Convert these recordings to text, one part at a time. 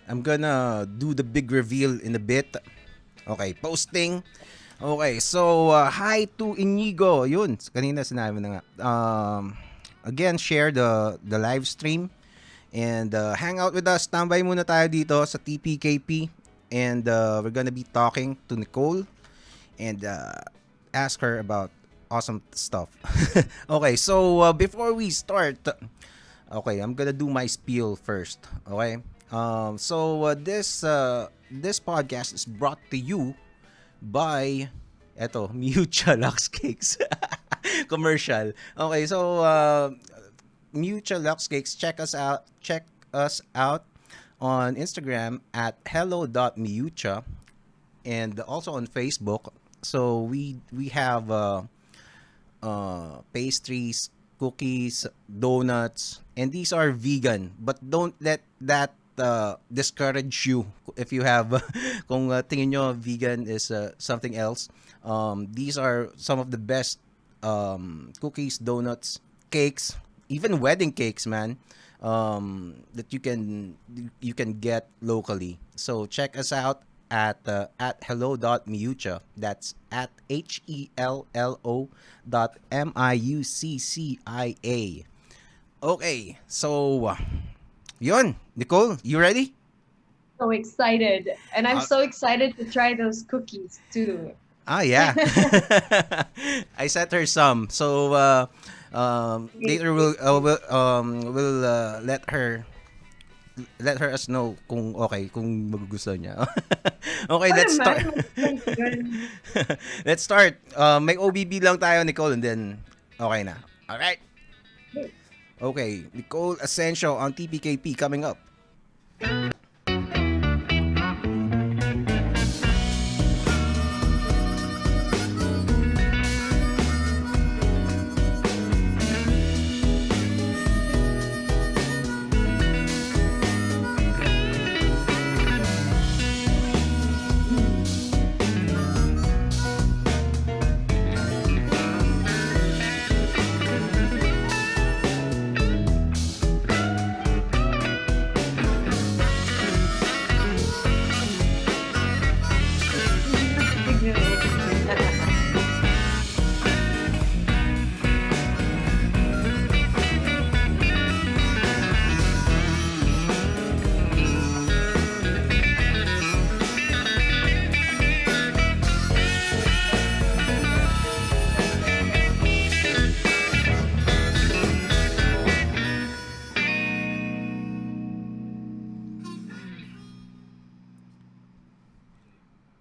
I'm gonna do the big reveal in a bit. Okay, posting. Okay, so hi to Inigo. Yun, kanina sinabi na nga. Again, share the live stream and hang out with us. Tambay muna tayo dito sa TPKP and we're gonna be talking to Nicole and ask her about awesome stuff. Okay, so before we start, okay, I'm gonna do my spiel first. Okay, this podcast is brought to you by Mutual Lux Cakes commercial. Okay, so Mutual Lux Cakes, check us out on Instagram at hello.miucha and also on Facebook. So we have pastries, cookies, donuts, and these are vegan. But don't let that discourage you if you have kung tingin nyo vegan is something else. These are some of the best cookies, donuts, cakes, even wedding cakes, man. That you can get locally. So check us out at hello.miucha. That's at HELLO .MIUCCIA. Okay, so yun, Nicole, you ready? So excited. And I'm Uh, so excited to try those cookies too. yeah. I sent her some. So Great, later great, we'll great. let her us know kung okay, kung magugustuhan niya. Okay, Ano let's naman? start. Mag-thank yun. Let's start. May OBB lang tayo, Nicole, and then okay na. All right. Okay, Nicole Asensio on TPKP coming up.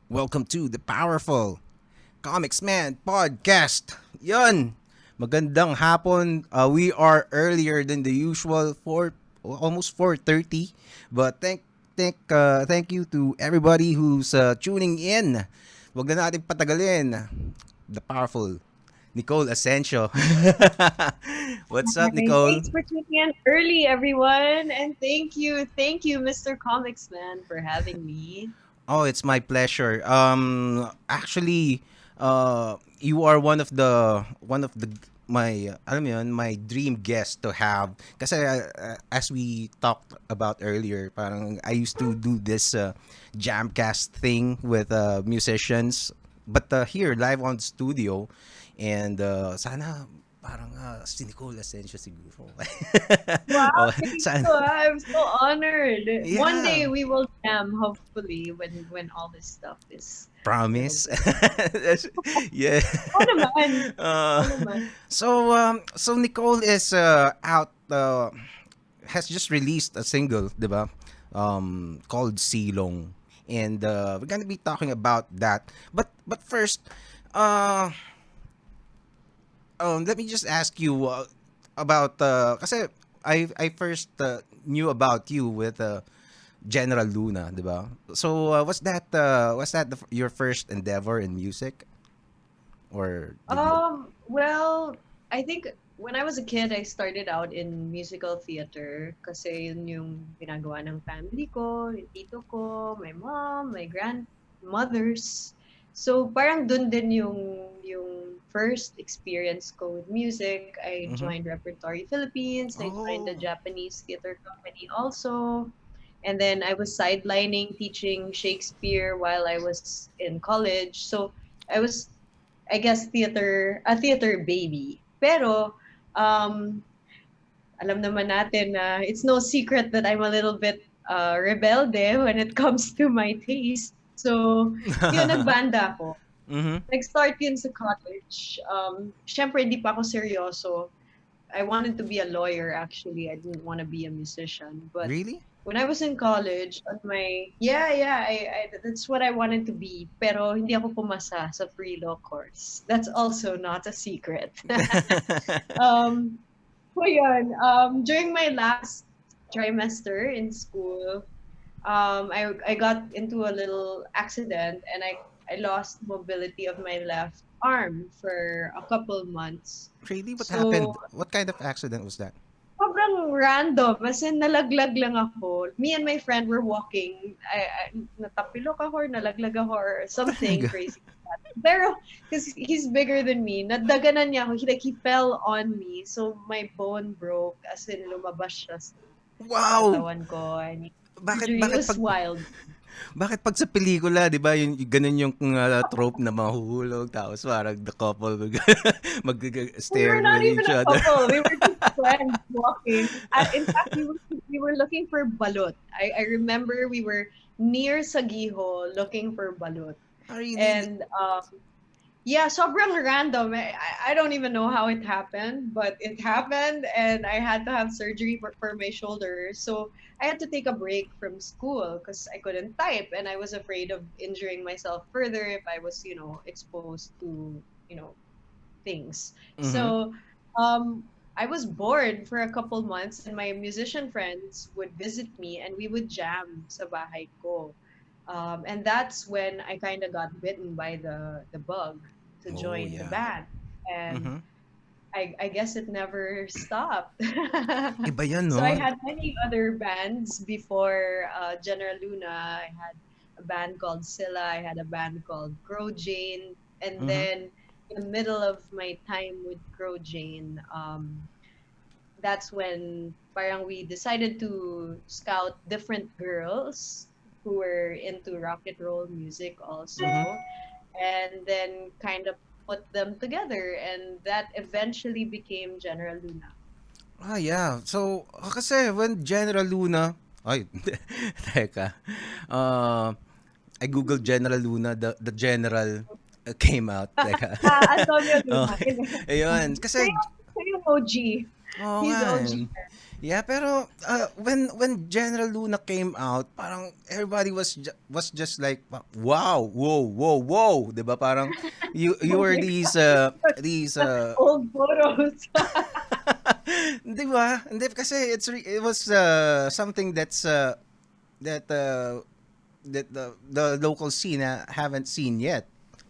Welcome to the Powerful Comics Man Podcast. Yun! Magandang hapon. We are earlier than the usual, almost 4:30. But thank you to everybody who's tuning in. Wag na natin patagalin. The powerful Nicole Asensio. What's up, Hi. Nicole? Thanks for tuning in early, everyone. And thank you, Mr. Comics Man, for having me. Oh, it's my pleasure. Actually, you are one of the my alam mo yun, my dream guest to have kasi as we talked about earlier, parang I used to do this jamcast thing with musicians, but here live on studio, and sana parang si Nicole Asensio siguro. Wow, Oh, thank you. sana, I'm so honored. One day yeah. we will jam, hopefully, when all this stuff is, Promise. good. Yeah. Oo naman. Oo uh, naman. so Nicole is out has just released a single, 'di ba? Called Silong. And we're going to be talking about that. But first, uh let me just ask you about kasi I first knew about you with General Luna, 'di ba? So your first endeavor in music, or did you? Well, I think when I was a kid, I started out in musical theater kasi yun yung ginagawa ng family ko, yung tito ko, my mom, my grandmothers. So parang dun din yung first experience ko with music. I Mhm. joined Repertory Philippines. I joined the Oh. Japanese theater company also. And then I was sidelining teaching Shakespeare while I was in college. So I was, I guess, a theater baby. Pero, um, alam naman natin na it's no secret that I'm a little bit rebelde when it comes to my taste. So, yun, nagbanda ako. Mhm. Nag-start yun sa college. Syempre, hindi pa ako seryoso. I wanted to be a lawyer, actually. I didn't want to be a musician. But Really? when I was in college, on my, that's what I wanted to be. Pero hindi ako pumasa sa pre-law course. That's also not a secret. um, so yun, during my last trimester in school, I got into a little accident and I lost mobility of my left arm for a couple months. Really? What So, happened? What kind of accident was that? sobrang random. As in, nalaglag lang ako. Me and my friend were walking. Natapilok ako or nalaglag ako or something Talaga? crazy. Pero, because he's bigger than me, nadaganan niya ako. He fell on me. So, my bone broke. As in, lumabas siya sa Wow! katawan ko. And Bakit surgery, it bakit was pag wild. bakit pag sa pelikula, 'di ba, yung ganun yung trope na mahuhulog tapos parang the couple will We were stare not with even each a other. couple. We were just friends walking. In fact, we were looking for balut. I remember we were near Sagiho looking for balut. Ah, really? And yeah, sobrang random. I don't even know how it happened, but it happened, and I had to have surgery for my shoulder. So I had to take a break from school because I couldn't type, and I was afraid of injuring myself further if I was, exposed to, you know, things. Mhm. So I was bored for a couple months, and my musician friends would visit me, and we would jam sa bahay ko. And that's when I kind of got bitten by the bug to Oh, join the yeah. band. And Mhm. I guess it never stopped. Iba 'yan, So I 'no? had many other bands before General Luna. I had a band called Scylla. I had a band called Crow Jane. And Mhm. then in the middle of my time with Crow Jane, that's when parang we decided to scout different girls who were into rock and roll music Mhm. also, and then kind of put them together, and that eventually became General Luna. Ah, yeah. So, kasi when General Luna, ay, teka. Uh, I googled General Luna, the general came out. Teka. Antonio Luna. Okay. Ayun. Siya Kasi, siya yung OG. oo He's nga. OG. Yeah, pero when General Luna came out, parang everybody was just like, wow, whoa, whoa, whoa, 'di ba? Parang you Oh were my these God. Old photos. 'di ba? Hindi kasi it was something that the local scene haven't seen yet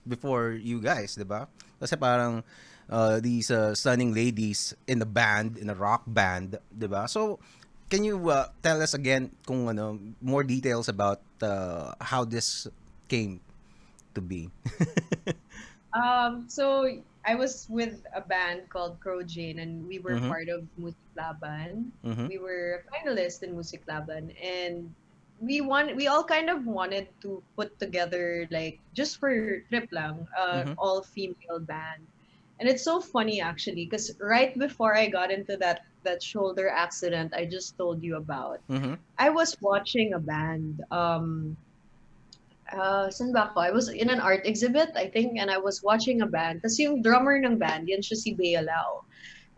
before you guys, 'di ba? Kasi parang these stunning ladies in a band, in a rock band, 'di ba? So can you tell us again kung ano more details about how this came to be? So I was with a band called Crow Jane, and we were Mhm. part of Musiklaban. Mhm. We were a finalist in Musiklaban, and we all kind of wanted to put together, like, just for trip lang, Mhm. all female band. And it's so funny, actually, because right before I got into that shoulder accident I just told you about, Mhm. I was watching a band. Saan ba ako? I was in an art exhibit, I think, and I was watching a band. Kasi yung drummer ng band, yan siya si Bea Lau.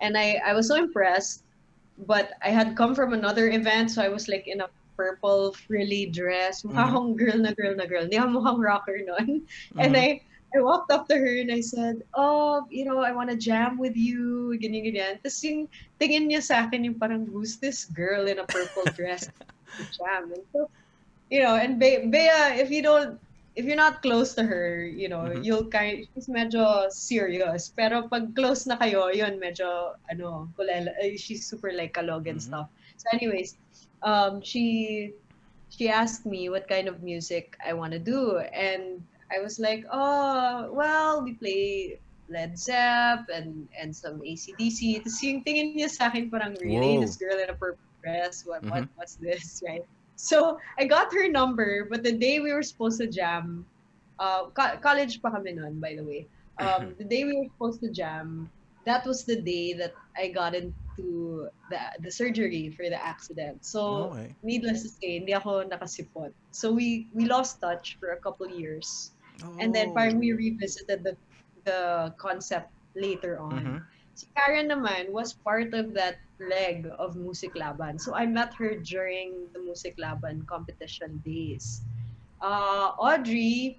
And I was so impressed, but I had come from another event, so I was like in a purple frilly dress. Mukha Mhm. akong girl na girl na girl. Hindi ako mukhang rocker nun. And Mhm. I walked up to her and I said, oh, I want to jam with you, ganyan, ganyan. Tapos yung tingin niya sa akin, yung parang, who's this girl in a purple dress to jam? And so, and Bea, if you're not close to her, Mhm. she's medyo serious. Pero pag close na kayo, yun, medyo, kulela, she's super like kalog and Mhm. stuff. So anyways, she asked me what kind of music I want to do. And I was like, oh, well, we play Led Zepp and some AC/DC. Tapos yung tingin niya sa akin parang, really, Whoa. this girl in a purple dress, Mhm. what's this, right? So I got her number, but the day we were supposed to jam, college pa kami nun, by the way. The day we were supposed to jam, that was the day that I got into the surgery for the accident. So Okay. needless to say, hindi ako nakasipot. So we lost touch for a couple years. And then parang we Oh. revisited the concept later Mm-hmm. on. Si Karen naman was part of that leg of Music Laban. So I met her during the Music Laban competition days. Audrey,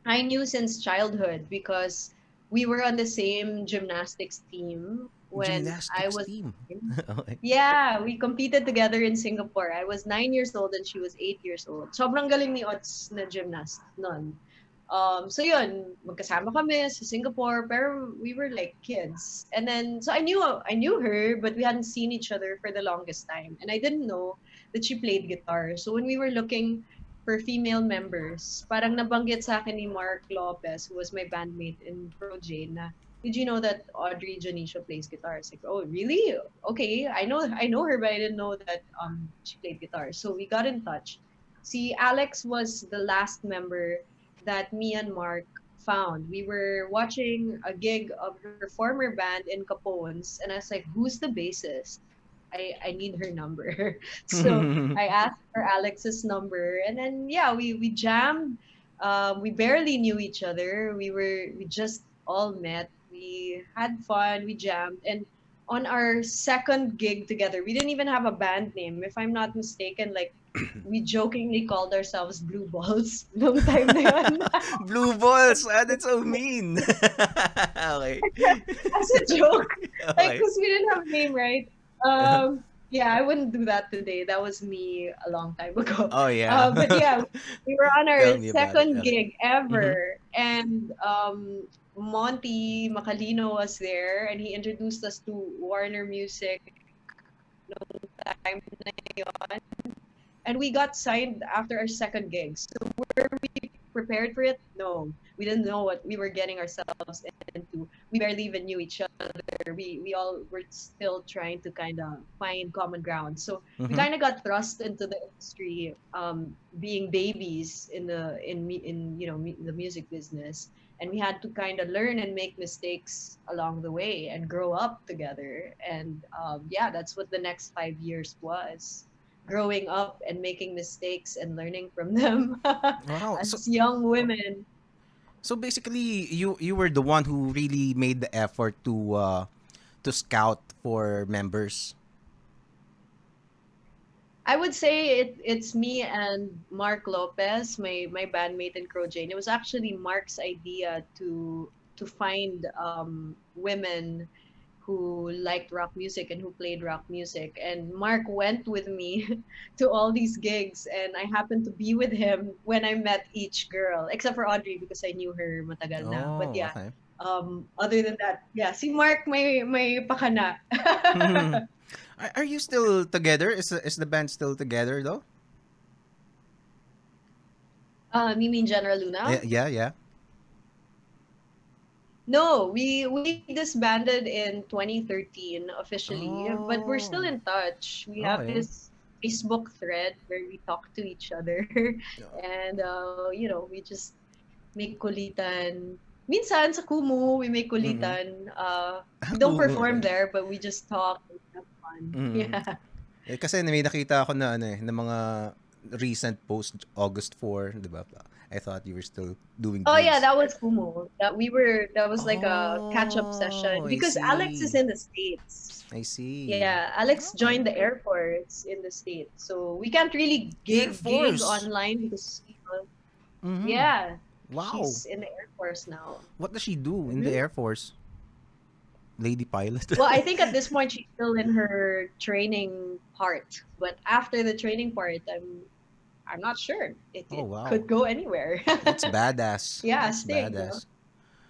I knew since childhood because we were on the same gymnastics team when I Gymnastics was team. nine. Okay. Yeah, we competed together in Singapore. I was 9 years old and she was 8 years old. Sobrang galing ni Odds na gymnast nun. So yun, magkasama kami sa Singapore, pero we were like kids. And then, so I knew her, but we hadn't seen each other for the longest time. And I didn't know that she played guitar. So when we were looking for female members, parang nabanggit sa akin ni Mark Lopez, who was my bandmate in Pro J, na, did you know that Audrey Janicio plays guitar? It's like, oh, really? Okay, I know her, but I didn't know that she played guitar. So we got in touch. See, Alex was the last member that me and Mark found. We were watching a gig of her former band in Capones, and I was like, who's the bassist? I need her number. So I asked for Alex's number, and then yeah, we jammed. We barely knew each other. We just all met. We had fun. We jammed, and on our second gig together, we didn't even have a band name. If I'm not mistaken, like we jokingly called ourselves Blue Balls nung time na yun. Blue balls. Ah, that's so mean. Okay. As a joke. Like, Okay. because we didn't have a name, right? Yeah, I wouldn't do that today. That was me a long time ago. Oh yeah. But yeah, we were on Tell our me about it. second Okay. gig Mm-hmm. ever, and Monty Macalino was there, and he introduced us to Warner Music time na yun. And we got signed after our second gig. So were we prepared for it? No. We didn't know what we were getting ourselves into. We barely even knew each other. We all were still trying to kind of find common ground. So we Mm-hmm. kind of got thrust into the industry, being babies in the music business, and we had to kind of learn and make mistakes along the way and grow up together. And yeah, that's what the next 5 years was, growing up and making mistakes and learning from them Wow. So as young women. so basically you were the one who really made the effort to scout for members. I would say it's me and Mark Lopez, my bandmate in Crow Jane. It was actually Mark's idea to find women who liked rock music and who played rock music. And Mark went with me to all these gigs, and I happened to be with him when I met each girl, except for Audrey because I knew her matagal na. But Oh, yeah, okay. other than that, yeah, si Mark may pakana. Are you still together? Is the band still together though? You mean General Luna? Yeah, yeah. No, we disbanded in 2013 officially, but we're still Oh. in touch. We have Okay. this Facebook thread where we talk to each other, and we just make kulitan. Minsan sa Kumu, we make Mm-mm. kulitan. We don't Cool. perform Okay. there, but we just talk and have fun. Mm. Yeah. Kasi may nakita ako na na mga recent post August 4, 'di ba? I thought you were still doing Oh yeah, gigs. that was Kumu. That was like a catch-up Oh, session I because Alex is see. in the States. I see. Yeah, Alex Okay. joined the Air Force in the States, so we can't really Air gig Force. online because Mm-hmm. yeah, Wow. she's in the Air Force now. What does she do in the Hmm. Air Force? Lady pilot. Well, I think at this point she's still in her training part, but after the training part, I'm not sure. It Oh, it wow. could go anywhere. That's badass. Yeah, That's sting. badass.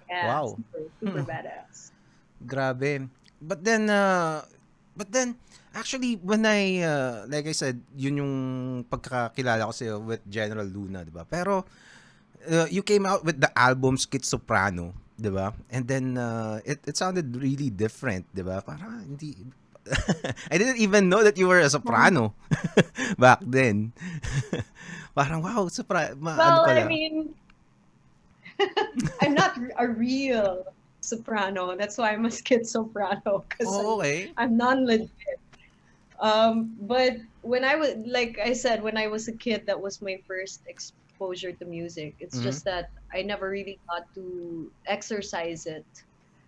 Yeah, Wow. super super badass. Grabe. But then, actually, when like I said, yun yung pagkakakilala ko sa'yo with General Luna, di ba? Pero, you came out with the album Soprano, di ba? And then, it sounded really different, di ba? Parang hindi, I didn't even know that you were a soprano back then. Parang wow, ano Well, I pala. mean, I'm not a real soprano. That's why I'm a skit soprano because Oh, okay. I'm non-legit. But when I was, like I said, when I was a kid, that was my first exposure to music. It's Mhm. just that I never really got to exercise it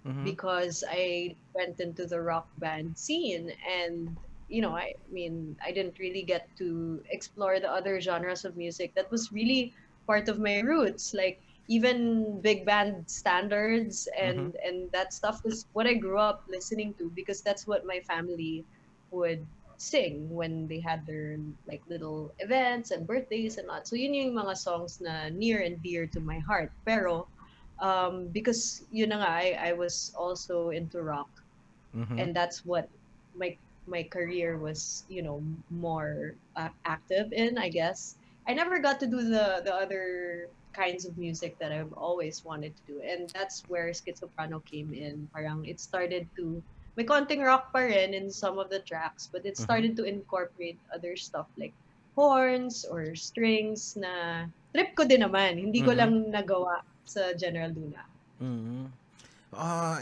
Mhm. because I went into the rock band scene, and I mean, I didn't really get to explore the other genres of music that was really part of my roots, like even big band standards Mhm. and that stuff was what I grew up listening to because that's what my family would sing when they had their like little events and birthdays and all. So yun yung mga songs na near and dear to my heart. Pero because yun na nga, I was also into rock, Mhm. and that's what my my career was, more active in, I guess. I never got to do the other kinds of music that I've always wanted to do, and that's where Schizoprano came in. Parang it started to may konting rock pa rin in some of the tracks, but it Mhm. started to incorporate other stuff like horns or strings na trip ko din naman. Hindi ko Mhm. lang nagawa sa General Luna. Mhm.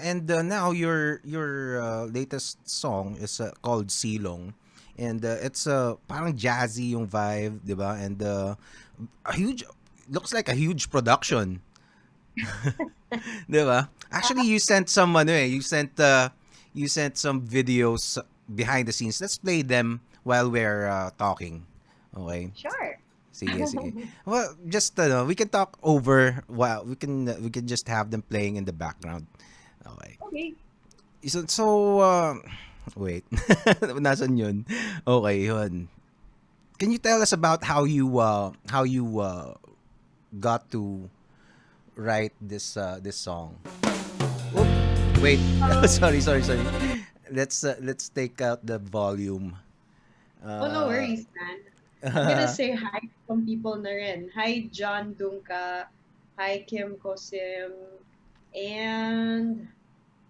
And now your latest song is called Silong, and it's parang jazzy yung vibe, 'di ba? And a huge looks like a huge production, 'di ba? Actually, you sent some ano you sent some videos behind the scenes. Let's play them while we're talking. Okay. Sure. Sige, sige. Well, just we can talk over while we can just have them playing in the background. Okay. Okay. So, wait. Nasaan yun? Okay, yun. Can you tell us about how you got to write this song? Oop, wait. Um, Sorry. Let's take out the volume. oh, no Uh, worries, man. I'm gonna say hi to some people na rin. Hi, John Dunka. Hi, Kim Kosim. And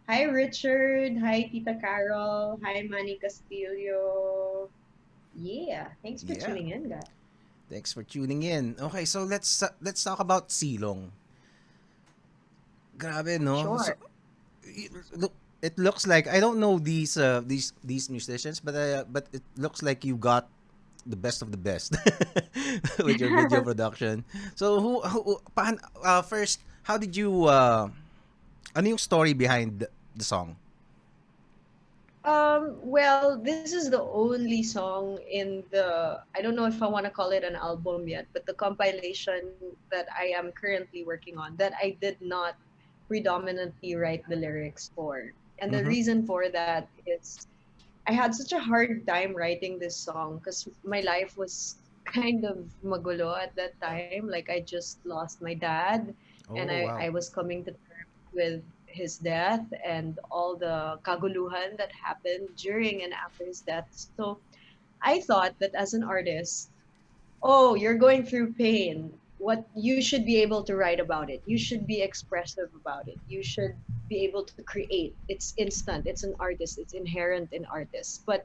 hi, Richard. Hi, Tita Carol. Hi, Manny Castillo. Yeah, thanks for yeah. tuning in, guys. Thanks for tuning in. Okay, so let's talk about Silong. Grabe, no? So, Sure. look, it looks like I don't know these musicians, but it looks like you got the best of the best with your video production. So first, how did you ano yung story behind the song? Well, this is the only song in I don't know if I want to call it an album yet, but the compilation that I am currently working on that I did not predominantly write the lyrics for. And the Mhm. reason for that is I had such a hard time writing this song because my life was kind of magulo at that time. Like I just lost my dad, and Oh, I wow. was coming to terms with his death and all the kaguluhan that happened during and after his death. So I thought that as an artist, oh, you're going through pain. What you should be able to write about it. You should be expressive about it. You should be able to create. It's instant. It's an artist. It's inherent in artists. But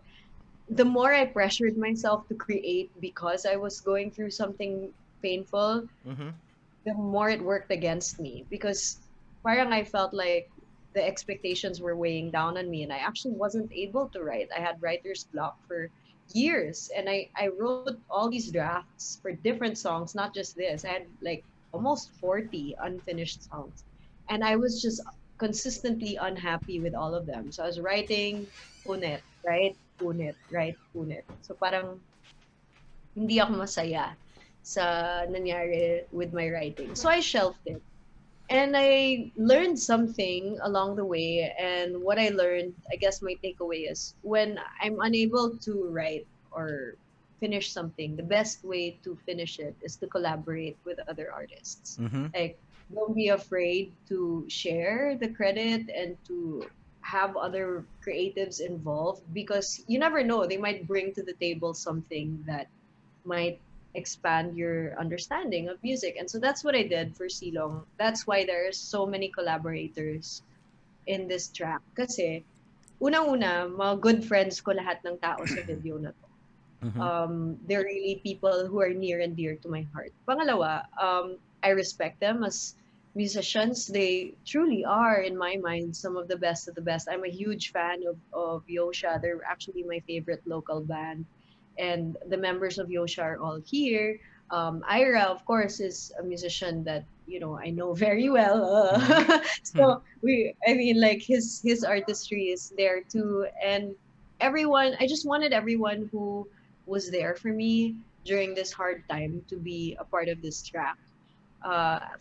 the more I pressured myself to create because I was going through something painful, Mhm. the more it worked against me because parang I felt like the expectations were weighing down on me and I actually wasn't able to write. I had writer's block for years and I wrote all these drafts for different songs, not just this. I had like almost 40 unfinished songs. And I was just consistently unhappy with all of them. So I was writing punit, right? Punit, right? Punit. So parang hindi ako masaya sa nangyari with my writing. So I shelved it. And I learned something along the way. And what I learned, I guess my takeaway is when I'm unable to write or finish something, the best way to finish it is to collaborate with other artists. Mhm. Like, don't be afraid to share the credit and to have other creatives involved because you never know, they might bring to the table something that might expand your understanding of music. And so that's what I did for Silong. That's why there's so many collaborators in this track. Kasi unang-una, mga good friends ko lahat ng tao sa video na to. Mhm. They're really people who are near and dear to my heart. Pangalawa, I respect them as musicians. They truly are, in my mind, some of the best. I'm a huge fan of Yosha. They're actually my favorite local band. And the members of Yosha are all here. Ira, of course, is a musician that, I know very well. Mhm. Mhm. So I mean, like his artistry is there too. And everyone, I just wanted everyone who was there for me during this hard time to be a part of this track.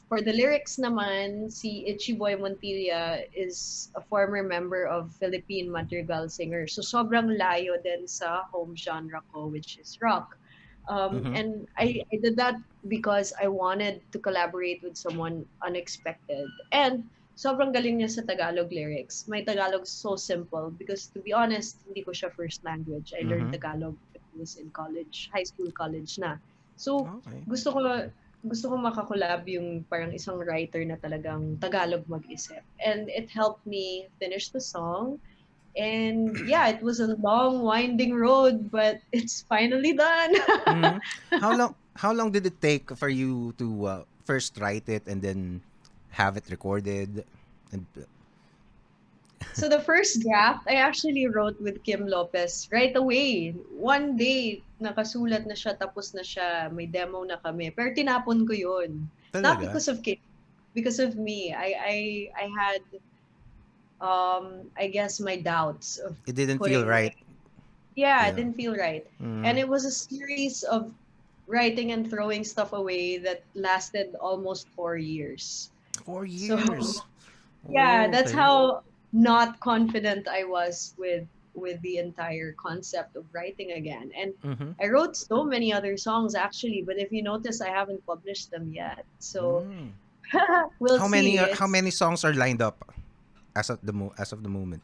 For the lyrics naman, si Itchy Boy Montilla is a former member of Philippine Madrigal Singers. So sobrang layo din sa home genre ko, which is rock. Mhm. And I did that because I wanted to collaborate with someone unexpected. And sobrang galing niya sa Tagalog lyrics. My Tagalog is so simple because to be honest, hindi ko siya first language. I learned Mhm. Tagalog when I was in college, high school, college na. So, Okay. gusto ko gusto ko makakolab yung parang isang writer na talagang Tagalog mag-isip. And it helped me finish the song. And yeah, it was a long, winding road, but it's finally done. Mhm. How long did it take for you to first write it and then have it recorded? And So the first draft, I actually wrote with Kim Lopez right away. One day, nakasulat na siya, tapos na siya, may demo na kami. Pero tinapon ko yun. Not talaga, because of Kim, because of me. I had, I guess, my doubts of it didn't feel putting right. yeah, it Yeah. didn't feel right. And Mm. it was a series of writing and throwing stuff away that lasted almost 4 years. Four So years. yeah, Oh, that's okay. how not confident I was with the entire concept of writing again. And Mm-hmm. I wrote so many other songs actually, but if you notice, I haven't published them yet. So Mm. we'll see. How It's many songs are lined up as of the moment?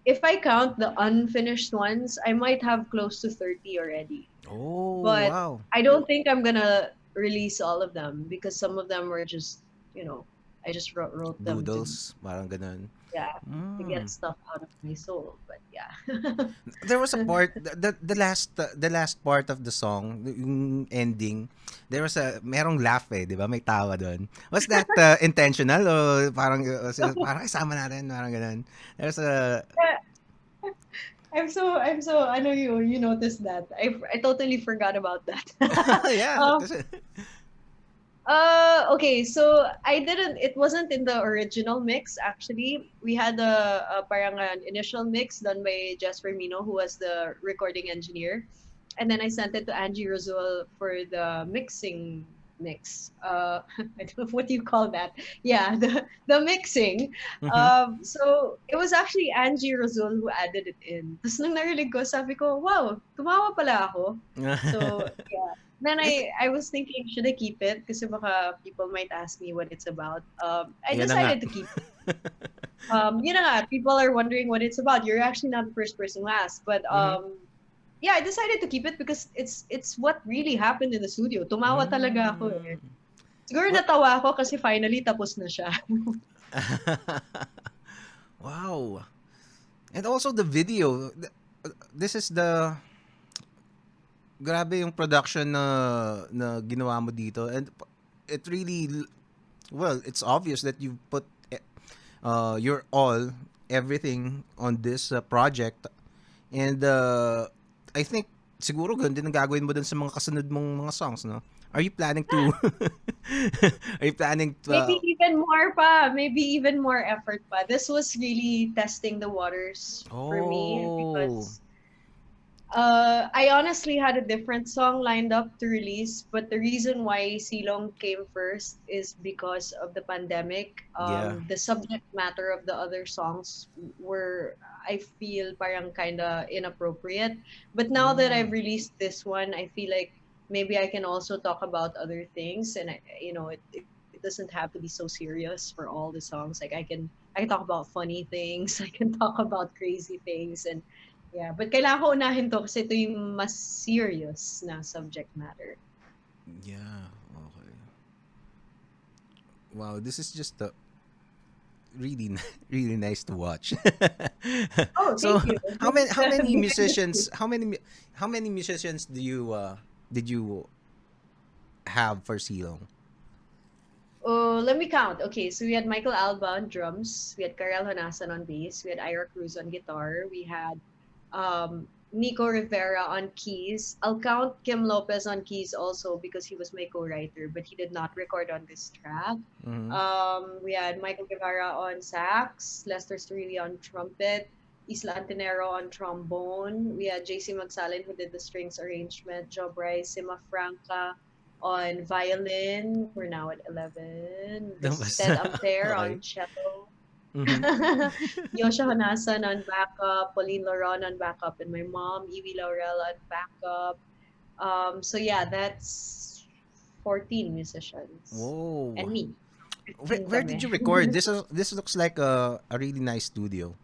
if I count the unfinished ones, I might have close to 30 already. Oh, But wow. I don't think I'm gonna release all of them because some of them were just, you know, I just wrote them to Doodles, parang ganun. yeah to get Mm. stuff out of my soul. But yeah. There was a part the last part of the song, yung ending. There was a merong laugh eh, 'di ba? May tawa doon. Was that intentional o parang isama natin, parang ganun. There's a Yeah, I'm so I know you noticed that. I totally forgot about that. yeah, um kasi okay, so it wasn't in the original mix actually. We had a parang an initial mix done by Jess Firmino, who was the recording engineer. And then I sent it to Angie Rosul for the mixing mix. I don't know what you call that. Yeah, the mixing. mhm. So it was actually Angie Rosul who added it in. Tapos nung narinig ko, sabi ko, wow, tumawa pala ako. So yeah. Then I think I was thinking, should I keep it? Kasi baka people might ask me what it's about. I yan na nga. decided to keep yun na nga, people are wondering what it's about. You're actually not the first person who asked, but mhm. yeah, I decided to keep it because it's what really happened in the studio. Tumawa talaga ako eh. Mm. Siguro Well, natawa ako kasi finally tapos na siya. wow. And also the video. This is the grabe yung production na ginawa mo dito, and it really, well, it's obvious that you've put your all, everything on this project. And I think siguro ganun din ang gagawin mo dun sa mga kasunod mong mga songs, no? Are you planning to are you planning to Maybe even more pa, maybe even more effort pa. This was really testing the waters for me oh. because I honestly had a different song lined up to release, but the reason why Silong came first is because of the pandemic. Yeah. The subject matter of the other songs were, I feel, parang kind of inappropriate. But now that Mm. I've released this one, I feel like maybe I can also talk about other things, and it doesn't have to be so serious for all the songs. Like I can talk about funny things, I can talk about crazy things, and yeah, but kailangan ko unahin 'to kasi ito yung mas serious na subject matter. Yeah. Okay. Wow, this is just really really nice to watch. Oh, So thank you. how many Behind the musicians scenes. how many musicians do you did you have for Silong? Oh, let me count. Okay, so we had Michael Alba on drums, we had Karel Honasan on bass, we had Ira Cruz on guitar, we had Nico Rivera on keys. I'll count Kim Lopez on keys also because he was my co-writer, but he did not record on this track. Mm-hmm. We had Michael Guevara on sax, Lester Sterilli on trumpet, Isla Antinero on trombone. We had JC Magsalin who did the strings arrangement, Joe Bryce, Sima Franca on violin. We're now at 11. That There's was Ted Ampere okay. on cello. Mm-hmm. Yosha Hanasan on backup, Pauline Laron on backup, and my mom, Iwi Laurel on backup. So yeah, that's 14 musicians. Whoa. And me. 15 Where did kami. you record? This looks like a really nice studio.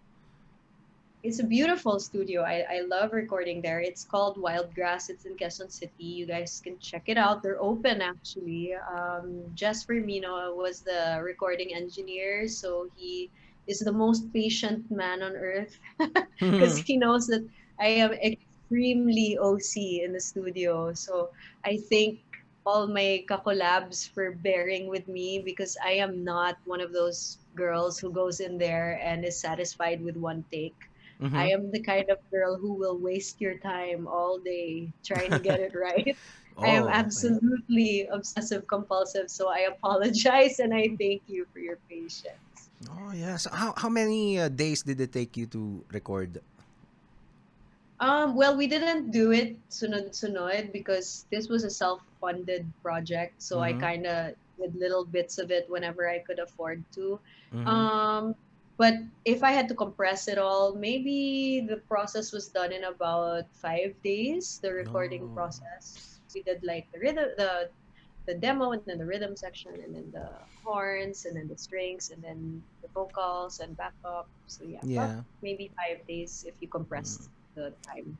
It's a beautiful studio. I love recording there. It's called Wild Grass. It's in Quezon City. You guys can check it out. They're open actually. Jess Firmino was the recording engineer, so he is the most patient man on earth because he knows that I am extremely OC in the studio. So I think all my kakolabs for bearing with me because I am not one of those girls who goes in there and is satisfied with one take. I Mm-hmm. am the kind of girl who will waste your time all day trying to get it right. I am Oh, okay. absolutely obsessive compulsive, so I apologize and I thank you for your patience. Oh, yeah. So how many days did it take you to record? Well, we didn't do it sunod-sunod because this was a self-funded project, so I Mm-hmm. kind of did little bits of it whenever I could afford to. Mm-hmm. Um, but if I had to compress it all, maybe the process was done in about 5 days, the recording Oh. process. We did like the demo and then the rhythm section and then the horns and then the strings and then the vocals and backup. So yeah, about Yeah. maybe 5 days if you compress the time.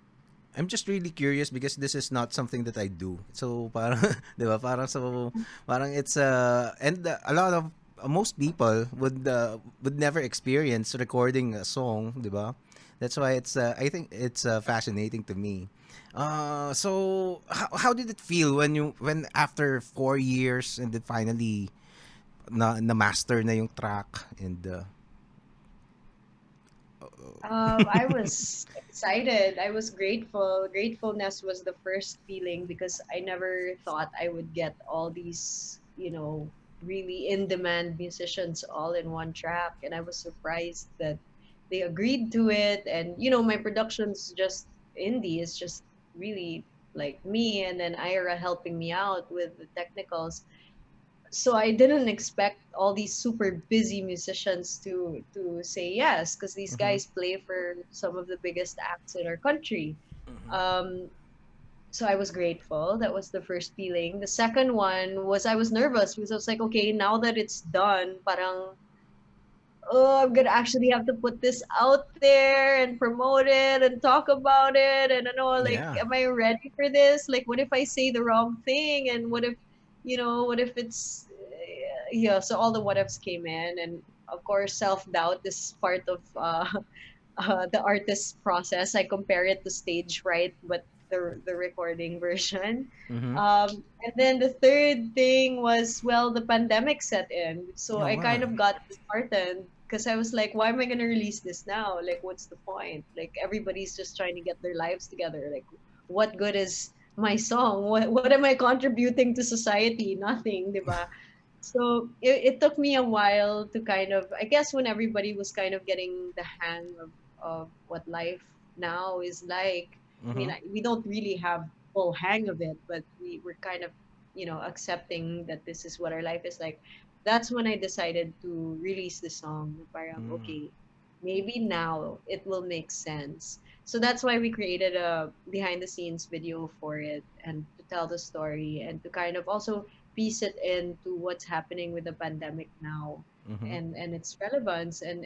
I'm just really curious because this is not something that I do. So parang 'di ba? Parang it's and a lot of most people would never experience recording a song, 'di ba? That's why it's I think it's fascinating to me. So how did it feel when after 4 years and then finally na master na yung track and I was excited. I was grateful. Gratefulness was the first feeling because I never thought I would get all these, really in demand musicians all in one track. And I was surprised that they agreed to it. And, my production's just indie. It's just really like me and then Ira helping me out with the technicals. So I didn't expect all these super busy musicians to say yes because these Mhm. guys play for some of the biggest acts in our country. Um, so I was grateful. That was the first feeling. The second one was I was nervous because I was like, okay, now that it's done, parang oh, I'm gonna actually have to put this out there and promote it and talk about it. And I know, like, Yeah. am I ready for this? Like, what if I say the wrong thing? And what if it's, yeah. So all the what ifs came in, and of course, self doubt is part of the artist's process. I compare it to stage right, but the recording version. Mhm. And then the third thing was well, the pandemic set in, so Oh, I kind wow. of got disheartened because I was like, why am I gonna release this now? Like, what's the point? Like, everybody's just trying to get their lives together. Like, what good is my song? What am I contributing to society? Nothing, diba? So it took me a while to kind of, I guess, when everybody was kind of getting the hang of what life now is like. I mean, Mhm. we don't really have full hang of it, but we're kind of, accepting that this is what our life is like. That's when I decided to release the song. Parang, Mm. okay, maybe now it will make sense. So that's why we created a behind the scenes video for it and to tell the story and to kind of also piece it into what's happening with the pandemic now Mhm. and its relevance and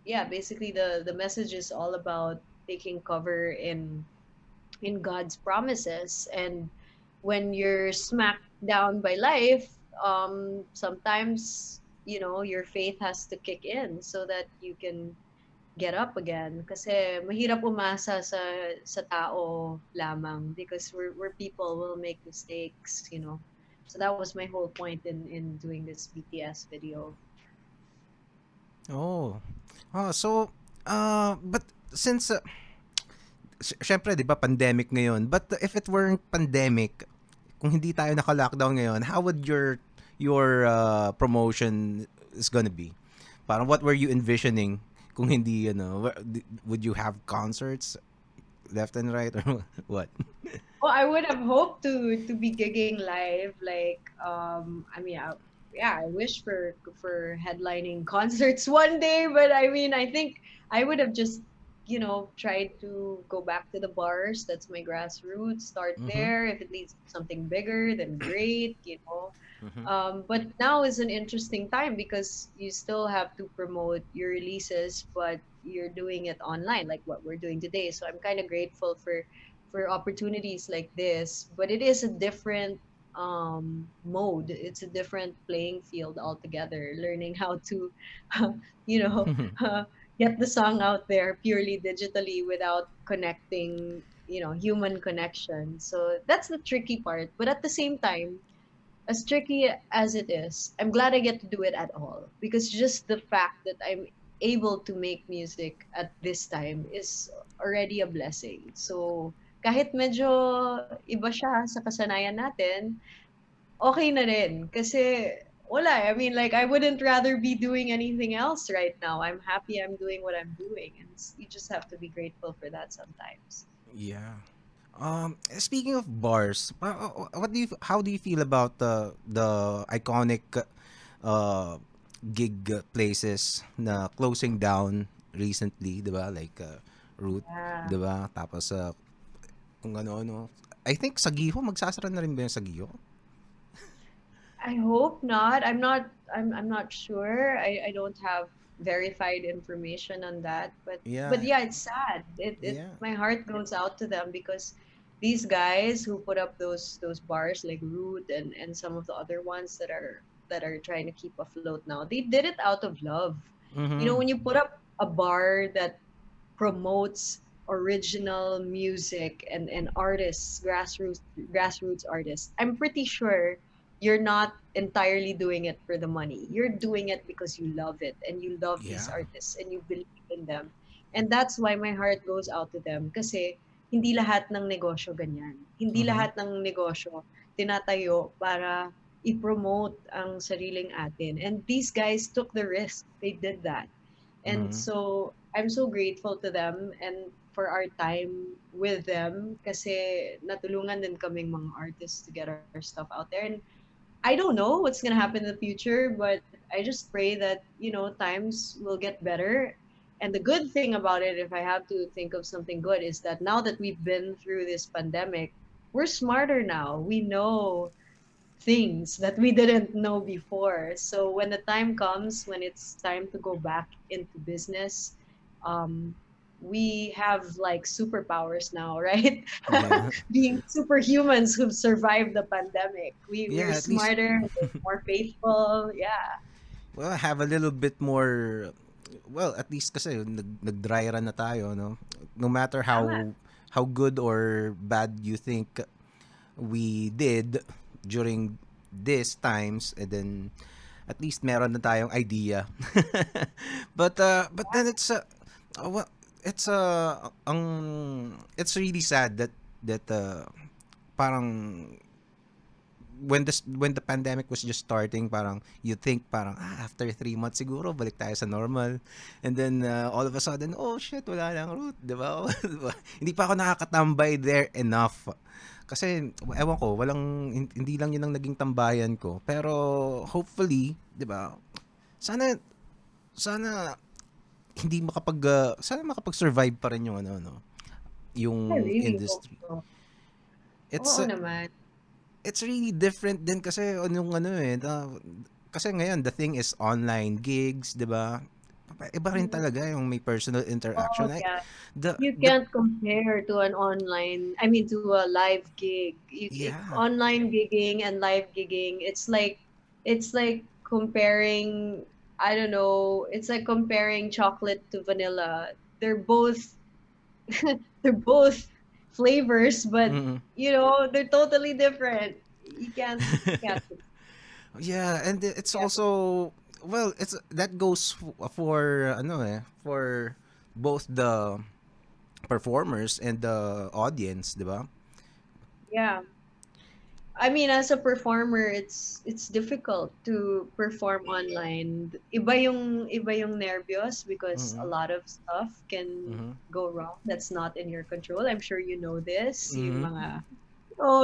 yeah, basically the message is all about taking cover in God's promises. And when you're smacked down by life, sometimes your faith has to kick in so that you can get up again. Kasi mahirap umasa sa tao lamang because we're people, will make mistakes. So that was my whole point in doing this BTS video. Oh. So, but since, syempre, di ba, pandemic ngayon. But if it weren't pandemic, kung hindi tayo naka-lockdown ngayon, how would your promotion is gonna be? Parang what were you envisioning kung hindi, would you have concerts left and right or what? Well, I would have hoped to be gigging live. Like, I mean, yeah, I wish for headlining concerts one day. But I mean, I think I would have just tried to go back to the bars. That's my grassroots. Start Mm-hmm. there. If it leads to something bigger, then great. Mm-hmm. But now is an interesting time because you still have to promote your releases, but you're doing it online, like what we're doing today. So I'm kind of grateful for opportunities like this, but it is a different mode. It's a different playing field altogether. Learning how to, you know, get the song out there purely digitally without connecting, human connection. So that's the tricky part. But at the same time, as tricky as it is, I'm glad I get to do it at all because just the fact that I'm able to make music at this time is already a blessing. So, kahit medyo iba siya sa kasanayan natin, okay na rin. Kasi, wala. I mean, like, I wouldn't rather be doing anything else right now. I'm happy I'm doing what I'm doing. And you just have to be grateful for that sometimes. Yeah. Speaking of bars, how do you feel about the iconic uh gig places na closing down recently, 'di ba? Like Root, Yeah. 'di ba? Tapos kung ano-ano. I think Sagiho magsasara na rin ba yung Sagiho? I hope not. I'm not sure. I don't have verified information on that. But Yeah. yeah, it's sad. It Yeah. my heart goes out to them because these guys who put up those bars like Root and some of the other ones that are trying to keep afloat now, they did it out of love. Mhm. When you put up a bar that promotes original music and artists, grassroots artists, I'm pretty sure you're not entirely doing it for the money. You're doing it because you love it and you love these Yeah. artists and you believe in them. And that's why my heart goes out to them kasi hindi lahat ng negosyo ganyan. Hindi Mhm. lahat ng negosyo tinatayo para i-promote ang sariling atin. And these guys took the risk. They did that. And Mhm. so I'm so grateful to them and for our time with them kasi natulungan din kaming mga artists to get our stuff out there. And I don't know what's gonna happen in the future, but I just pray that, times will get better. And the good thing about it, if I have to think of something good, is that now that we've been through this pandemic, we're smarter now. We know things that we didn't know before. So when the time comes, when it's time to go back into business, um, we have like superpowers now, right? Yeah. Being superhumans who've survived the pandemic. We're Yeah, at least smarter, we're more faithful. Yeah. well, have a little bit more, well, at least kasi nag-dry run na tayo, no? No matter Tama. how good or bad you think we did during these times, and then at least meron na tayong idea. But then well, it's really sad that parang when the pandemic was just starting, parang you think parang after 3 months siguro balik tayo sa normal, and then all of a sudden, oh shit, wala lang Root, di ba? Diba? Hindi pa ako nakakatambay there enough kasi ewan ko, hindi lang yun ang naging tambayan ko, pero hopefully, di ba, sana sana sana makapag-survive pa rin yung I yung really hope industry. so. It's Oo naman. it's really different din kasi kasi ngayon the thing is online gigs, 'di ba? Iba rin Mhm. talaga yung may personal Oh, interaction. yeah. The You the can't compare to an online, I mean, to a live gig. Yeah. Online gigging and live gigging, it's like comparing, I don't know, it's like comparing chocolate to vanilla. They're both they're both flavors, but Mm. they're totally different. You can't Yeah, and it's yeah. also, well, it's that goes for for both the performers and the audience, 'di ba? Yeah. I mean, as a performer, it's difficult to perform online. Iba yung nervyos because a Mhm. lot of stuff can Mhm. go wrong that's not in your control. I'm sure you know this. Yung Mhm. mga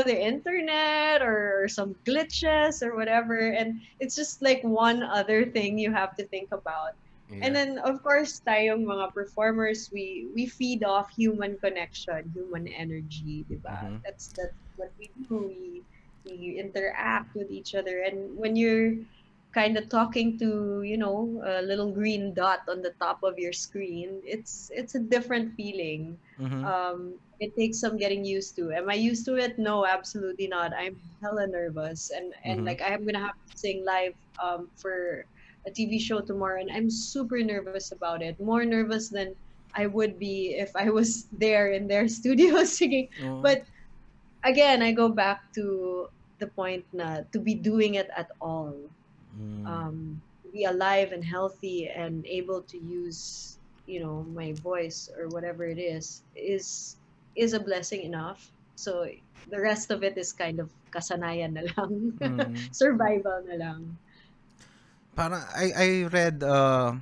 the internet or some glitches or whatever, and it's just like one other thing you have to think about. And Yeah. then of course tayong mga performers, we feed off human connection, human energy, 'di ba? Mhm. That's what we do. We interact with each other, and when you're kind of talking to a little green dot on the top of your screen, it's a different feeling. Mhm. It takes some getting used to. Am I used to it? No, absolutely not. I'm hella nervous, and Mhm. like I'm gonna have to sing live for a TV show tomorrow, and I'm super nervous about it. More nervous than I would be if I was there in their studio singing. Oh. But again, I go back to the point na to be doing it at all, Mm. to be alive and healthy and able to use my voice or whatever it is a blessing enough. So the rest of it is kind of kasanayan na lang. Mm. Survival na lang. Parang I read a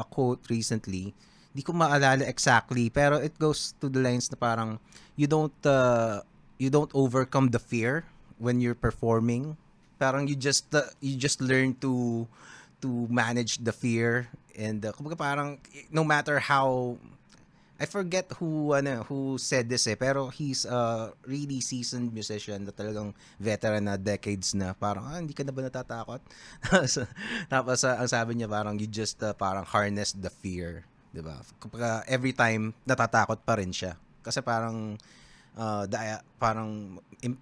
quote recently. Di ko maalala exactly, pero it goes to the lines na parang you don't uh, you don't overcome the fear when you're performing. Parang you just learn to manage the fear, and kumbaga parang no matter how, I forget who said this pero he's a really seasoned musician na talagang veteran na decades na, parang hindi ka na ba natatakot? Tapos ang sabi niya parang you just parang harness the fear, 'di ba? Kapag every time natatakot pa rin siya. Kasi parang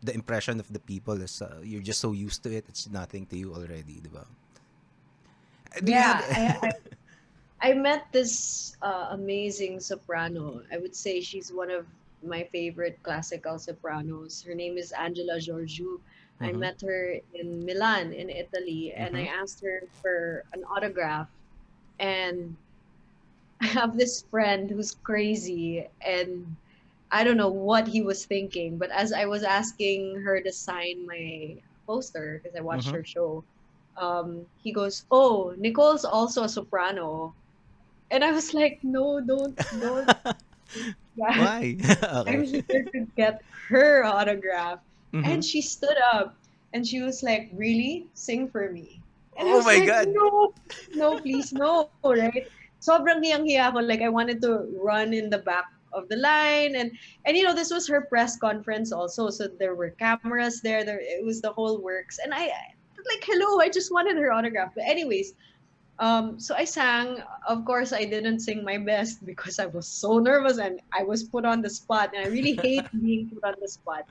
the impression of the people is you're just so used to it, it's nothing to you already, 'di ba? Do you have Yeah, I met this amazing soprano. I would say she's one of my favorite classical sopranos. Her name is Angela Giorgio. I Mhm. met her in Milan, in Italy, and I Mhm. asked her for an autograph. And I have this friend who's crazy, and I don't know what he was thinking. But as I was asking her to sign my poster, because I watched Mhm. her show, he goes, "Oh, Nicole's also a soprano." And I was like, no, don't do that. Why? I'm Okay. here to get her autograph. And Mhm. she stood up and she was like, really? Sing for me. And I Oh was my like, god. no, no, please, no, right? Sobrang hiyang-hiya ako. Like, I wanted to run in the back of the line. And this was her press conference also. So there were cameras there. It was the whole works. And like, hello, I just wanted her autograph. But anyways, so I sang. Of course, I didn't sing my best because I was so nervous and I was put on the spot. And I really hate being put on the spot.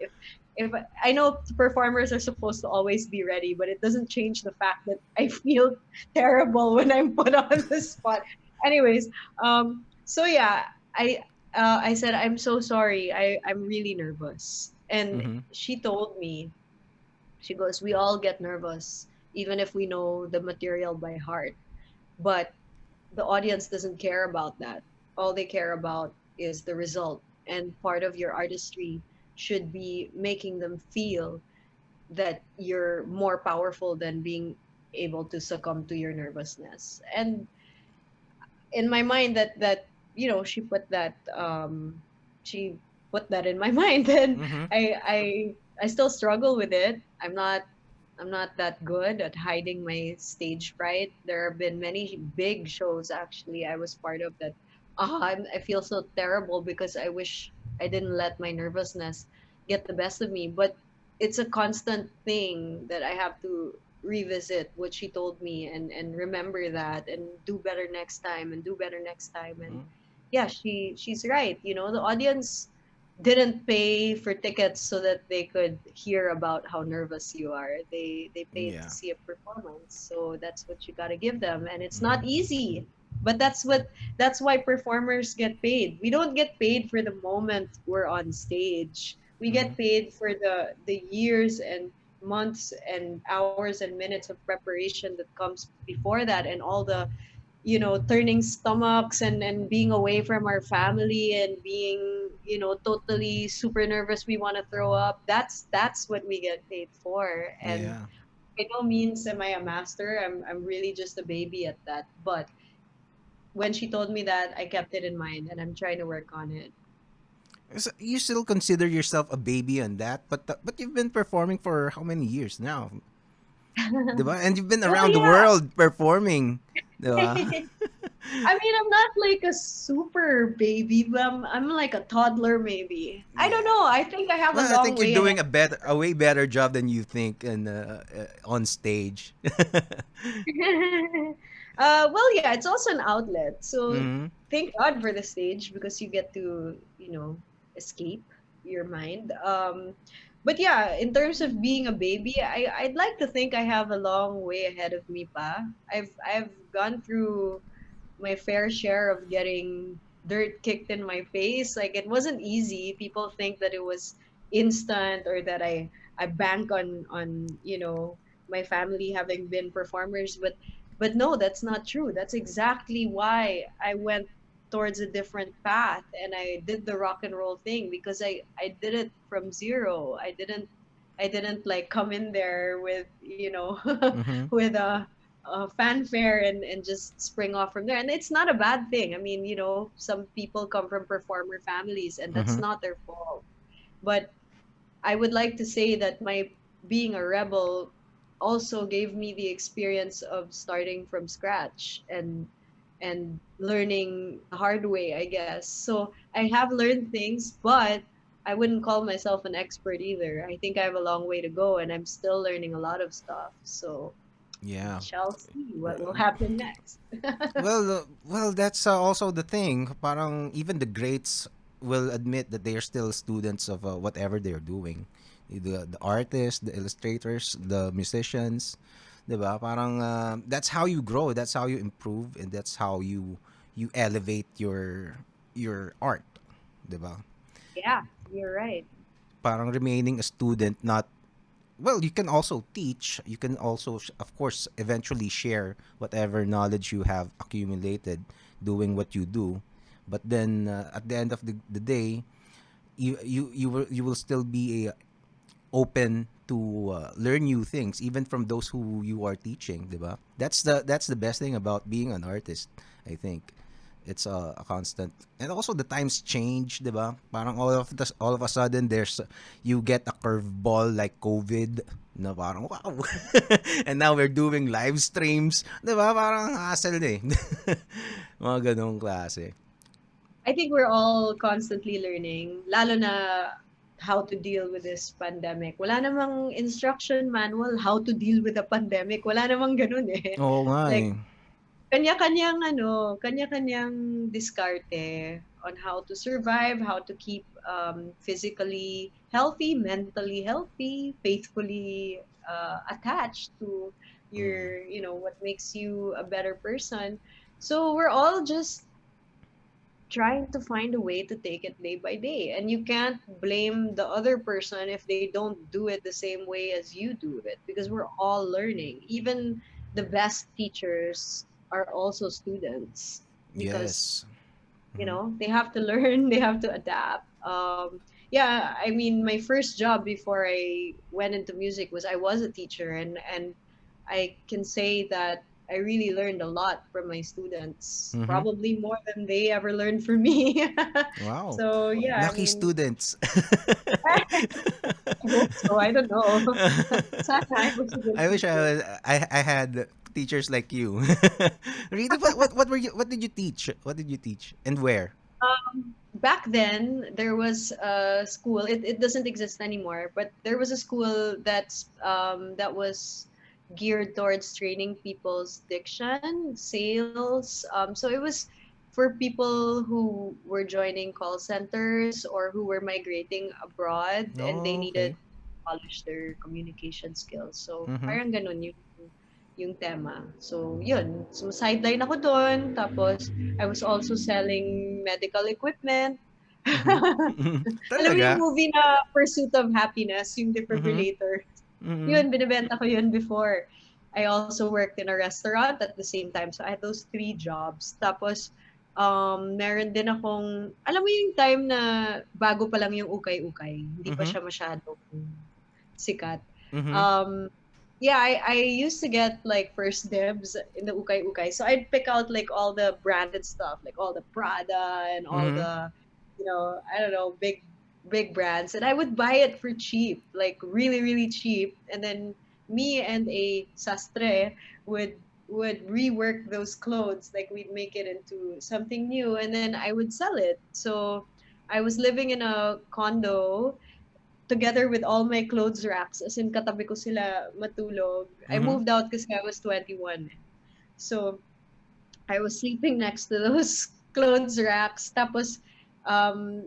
If I know performers are supposed to always be ready, but it doesn't change the fact that I feel terrible when I'm put on the spot. Anyways, so yeah, I said I'm so sorry. I'm really nervous, and Mhm. she told me, she goes, we all get nervous even if we know the material by heart, but the audience doesn't care about that. All they care about is the result. And part of your artistry should be making them feel that you're more powerful than being able to succumb to your nervousness. And in my mind, she put that in my mind, and Mhm. I still struggle with it. I'm not that good at hiding my stage fright. There have been many big shows actually I was part of that. I feel so terrible because I wish I didn't let my nervousness get the best of me. But it's a constant thing that I have to revisit what she told me, and remember that and do better next time and do better next time. And yeah, she's right. The audience, didn't pay for tickets so that they could hear about how nervous you are. They paid to Yeah. see a performance. So that's what you got to give them, and it's not Mm-hmm. easy. But that's why performers get paid. We don't get paid for the moment we're on stage. We Mm-hmm. get paid for the years and months and hours and minutes of preparation that comes before that, and all the, turning stomachs and being away from our family and being, totally super nervous, we want to throw up. That's what we get paid for. And Yeah. by no means am I a master. I'm really just a baby at that. But when she told me that, I kept it in mind and I'm trying to work on it. So you still consider yourself a baby on that, but you've been performing for how many years now? Diba? And you've been Well, around the yeah. world performing. Diba? I mean, I'm not like a super baby, but I'm like a toddler maybe. I don't Yeah. know. I think I have a Well, I long think you're way ahead. doing a way better job than you think on stage. Well, yeah, it's also an outlet. So Mm-hmm. thank God for the stage because you get to, escape your mind. But yeah, in terms of being a baby, I'd like to think I have a long way ahead of me, pa. I've gone through my fair share of getting dirt kicked in my face. Like it wasn't easy. People think that it was instant or that I bank on my family having been performers, but no, that's not true. That's exactly why I went towards a different path and I did the rock and roll thing because I did it from zero. I didn't like come in there with Mm-hmm. with a fanfare and just spring off from there. And it's not a bad thing. I mean, some people come from performer families and that's Mm-hmm. not their fault. But I would like to say that my being a rebel also gave me the experience of starting from scratch and learning the hard way, I guess. So I have learned things, but I wouldn't call myself an expert either. I think I have a long way to go and I'm still learning a lot of stuff. So we Yeah. shall see what will happen next. Well, that's also the thing. Parang even the greats will admit that they are still students of whatever they're doing. The artists, the illustrators, the musicians, 'di ba? Parang that's how you grow, that's how you improve, and that's how you elevate your art, 'di ba? Yeah, you're right. Parang remaining a student, not well, you can also teach. You can also, of course, eventually share whatever knowledge you have accumulated doing what you do. But then at the end of the day, you will still be open to learn new things, even from those who you are teaching, diba? That's the best thing about being an artist, I think. It's a constant, and also the times change, diba? Parang all of a sudden you get a curveball like COVID, na parang wow. And now we're doing live streams, diba? Parang hassle eh. Mga ganong klase. I think we're all constantly learning, lalo na how to deal with this pandemic. Wala namang instruction manual how to deal with a pandemic. Wala namang ganun eh. Oo nga Like, eh. kanya-kanyang diskarte on how to survive, how to keep physically healthy, mentally healthy, faithfully attached to Mm. what makes you a better person. So we're all just trying to find a way to take it day by day. And you can't blame the other person if they don't do it the same way as you do it because we're all learning. Even the best teachers are also students because, Yes. Mhm. they have to learn, they have to adapt. Yeah, I mean, my first job before I went into music was I was a teacher, and I can say that I really learned a lot from my students, Mhm. probably more than they ever learned from me. Wow. So yeah, I Lucky mean, students. I hope so. I don't know. Sana I was a good I wish teacher. I had teachers like you. Really? What were you? What did you teach? What did you teach? And where? Back then, there was a school. It doesn't exist anymore, but there was a school that was geared towards training people's diction, sales. So it was for people who were joining call centers or who were migrating abroad and they Oh, needed okay. to polish their communication skills. So, Mhm. parang ganun yung tema. So, yun. So, sideline ako doon. Tapos, I was also selling medical equipment. Mhm. Alam mo yung Talaga? movie na Pursuit of Happiness, yung Mhm. defibrillator? Mhm. Yun, binibenta ko yun before. I also worked in a restaurant at the same time. So, I had those three jobs. Tapos, meron din akong, alam mo yung time na bago pa lang yung ukay-ukay. Hindi pa Mhm. siya masyadong sikat. Mhm. Um, yeah, I used to get like first dibs in the ukay-ukay. So, I'd pick out like all the branded stuff, like all the Prada and all Mhm. the, I don't know, big brands, and I would buy it for cheap, like really really cheap, and then me and a sastre would rework those clothes, like we'd make it into something new, and then I would sell it. So I was living in a condo together with all my clothes racks, as in katabi ko sila matulog. I Mhm. moved out because I was 21. So I was sleeping next to those clothes racks. Tapos, um,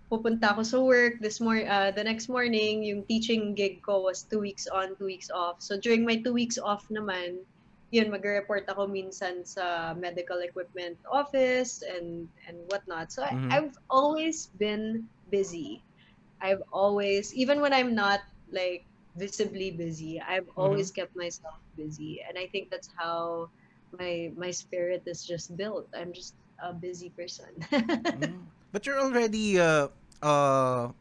pupunta ako sa work the next morning, yung teaching gig ko was 2 weeks on, 2 weeks off. So during my 2 weeks off naman, yun, mag-report ako minsan sa medical equipment office and whatnot. So Mhm. I've always been busy. I've always, even when I'm not like visibly busy, I've Mhm. always kept myself busy. And I think that's how my spirit is just built. I'm just a busy person. Mm. But you're already a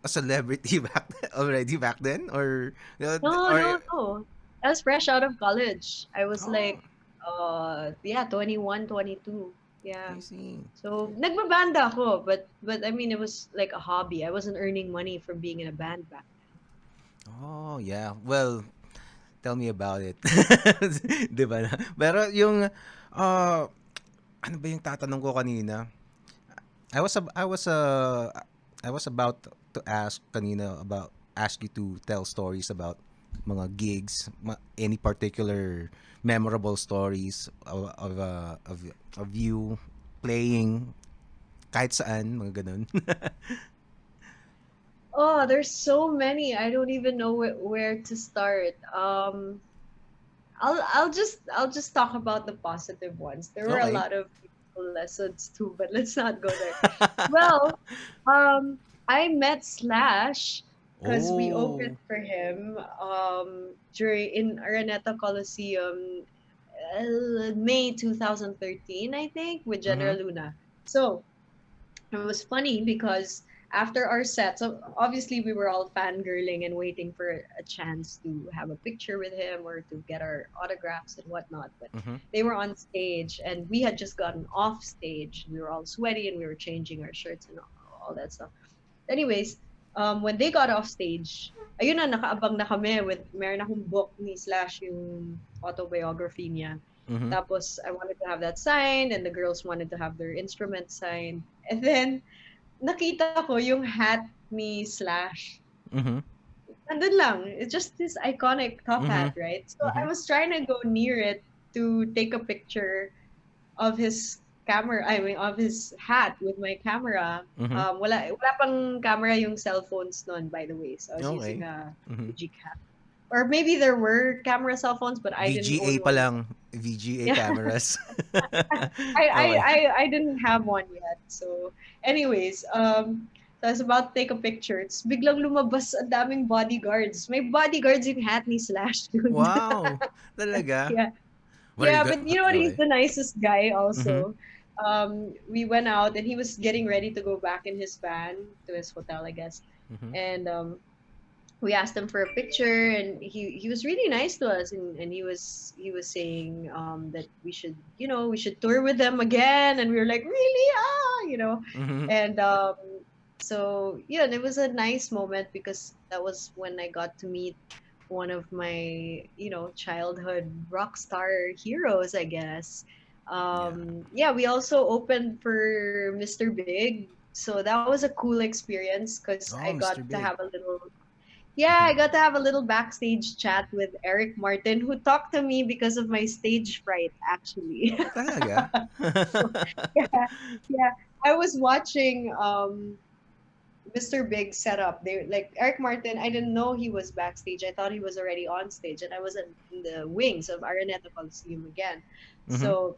celebrity back then, No, or no, no. I was fresh out of college. I was oh, like, yeah, 21, 22. Yeah. I see. So, nagbabanda ako, but I mean, it was like a hobby. I wasn't earning money from being in a band back Oh, yeah. Well, tell me about it. 'Di ba na? Pero yung ano ba yung tatanong ko kanina? I was ab- I was I was about to ask kanina about ask you to tell stories about mga gigs, any particular memorable stories of you playing kahit saan, mga ganun. Oh, there's so many. I don't even know where to start. I'll just talk about the positive ones. There were a Okay. lot of beautiful lessons too, but let's not go there. Well, um, I met Slash because we opened Oh. for him during in Araneta Coliseum, May 2013, I think, with Mhm. General Luna. So it was funny because after our set, so obviously we were all fangirling and waiting for a chance to have a picture with him or to get our autographs and whatnot. But Mhm. they were on stage and we had just gotten off stage. We were all sweaty and we were changing our shirts and all that stuff. Anyways, when they got off stage, ayun na, nakaabang na kami with, meron akong book ni Slash yung autobiography niya. Mhm. Tapos, I wanted to have that signed and the girls wanted to have their instruments signed. And then, nakita ko yung hat ni Slash. Mhm. Nandun lang. It's just this iconic top hat, Mhm. right? So I Mhm. was trying to go near it to take a picture of his of his hat with my camera. Mhm. Wala pang camera yung cell phones nun, by the way. So I was using Okay. a Mhm. Digicam. Or maybe there were camera cell phones, but I didn't VGA own pa one. lang, VGA Yeah. cameras. I, I Okay. I I didn't have one yet. So anyways, so I was about to take a picture. It's biglang lumabas ang daming bodyguards. May bodyguards yung hat ni Slash, dude. Wow. Talaga? Yeah. Were you Yeah, good? but you know what? He's Okay. the nicest guy Mhm. also. We went out and he was getting ready to go back in his van to his hotel, I guess. Mhm. And we asked him for a picture and he was really nice to us and he was saying that we should tour with them again, and we were like, really, Mhm. and so yeah, and it was a nice moment because that was when I got to meet one of my childhood rock star heroes, I guess. Yeah. Yeah, we also opened for Mr. Big, so that was a cool experience because I Oh, got Mr. to Big. have a little Yeah, I got to have a little backstage chat with Eric Martin, who talked to me because of my stage fright, actually. Ah, talaga? Yeah, yeah. I was watching Mr. Big setup. They like Eric Martin. I didn't know he was backstage. I thought he was already on stage, and I was in the wings of Araneta Coliseum again. Mhm. So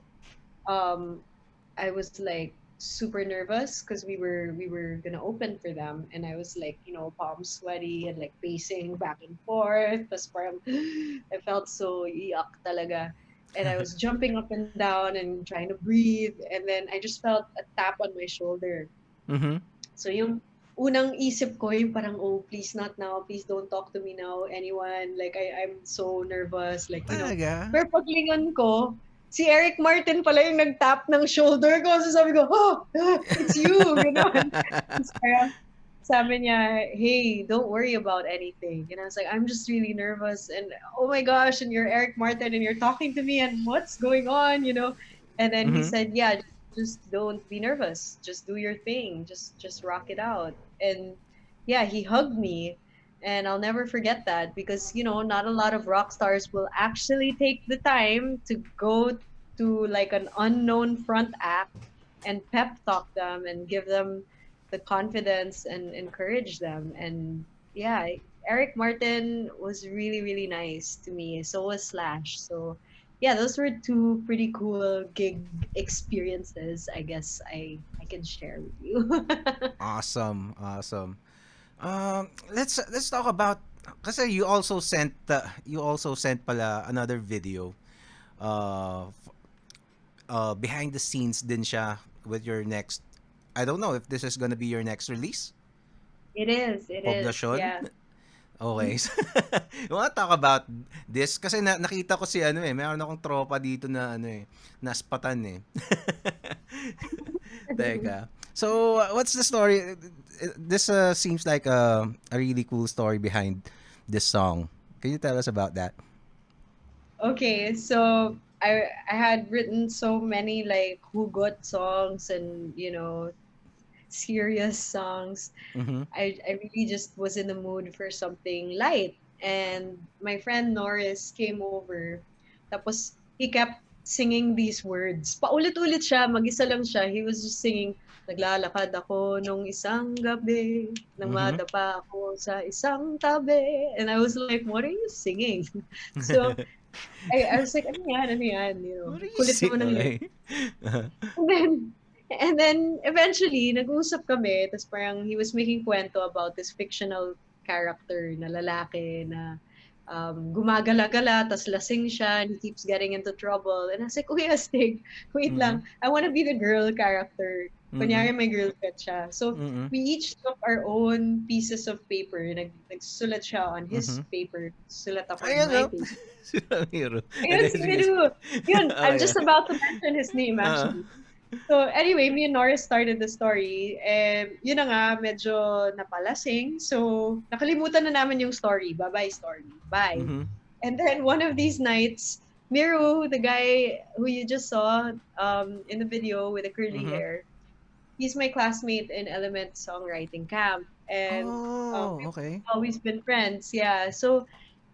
um, I was like super nervous because we were gonna open for them, and I was like, palms sweaty and like pacing back and forth. Tapos parang I felt so yuck talaga. And I was jumping up and down and trying to breathe, and then I just felt a tap on my shoulder. Mhm. So yung unang isip ko yung parang, oh, please not now, please don't talk to me now, anyone. Like I'm so nervous, like, Talaga? Pero paglingon ko, si Eric Martin pala yung nag-tap ng shoulder ko. So sabi ko, oh, it's you, gano'n. Tapos parang sabi niya, hey, don't worry about anything. And I was like, I'm just really nervous. And oh my gosh, and you're Eric Martin and you're talking to me and what's going on? And then he Mhm. said, yeah, just don't be nervous. Just do your thing. Just rock it out. And yeah, he hugged me. And I'll never forget that because, not a lot of rock stars will actually take the time to go to like an unknown front act and pep talk them and give them the confidence and encourage them. And yeah, Eric Martin was really, really nice to me. So was Slash. So yeah, those were two pretty cool gig experiences, I guess I can share with you. Awesome, awesome. Let's talk about kasi you also sent pala another video. F- behind the scenes din siya with your next. I don't know if this is gonna be your next release. It is, it is. Poblasyon. Yeah. Okay. You wanna talk about this? Kasi nakita ko si ano meron akong tropa dito na ano naspatan eh. Teka. So, what's the story? This seems like a really cool story behind this song. Can you tell us about that? Okay, so I had written so many like hugot songs and serious songs. Mm-hmm. I really just was in the mood for something light. And my friend Norris came over. Tapos he kept singing these words. Paulit-ulit siya, mag-isa lang siya. He was just singing, naglalakad ako nung isang gabi, nang Mm-hmm. madapa ako sa isang tabi. And I was like, what are you singing? So I was like, ano yan, ano yan? What are you Kulit saying? naman ng lyrics. Okay. And then, and then eventually, nag-usap kami, tapos parang he was making kwento about this fictional character na lalaki na gumagala-gala, tapos lasing siya, and he keeps getting into trouble. And I was like, Uy, Astig, wait Mm-hmm. lang, I wanna be the girl character. Mm-hmm. Kunyari may girlfriend siya. So, Mm-hmm. we each took our own pieces of paper. Nagsulat siya on his Mm-hmm. paper. Sulat ako on Ayun, my no? paper. Si Ramiro. And Ayun, then, si sige. Miru. Yun, I'm Okay. just about to mention his name Uh, actually. So anyway, me and Norris started the story. Yun na nga, medyo napalasing. So nakalimutan na namin yung story. Bye-bye story. Bye. mm-hmm. And then one of these nights, Miru, the guy who you just saw in the video with the curly Mm-hmm. hair, he's my classmate in Element Songwriting Camp. And Oh, we've okay. always been friends. Yeah. So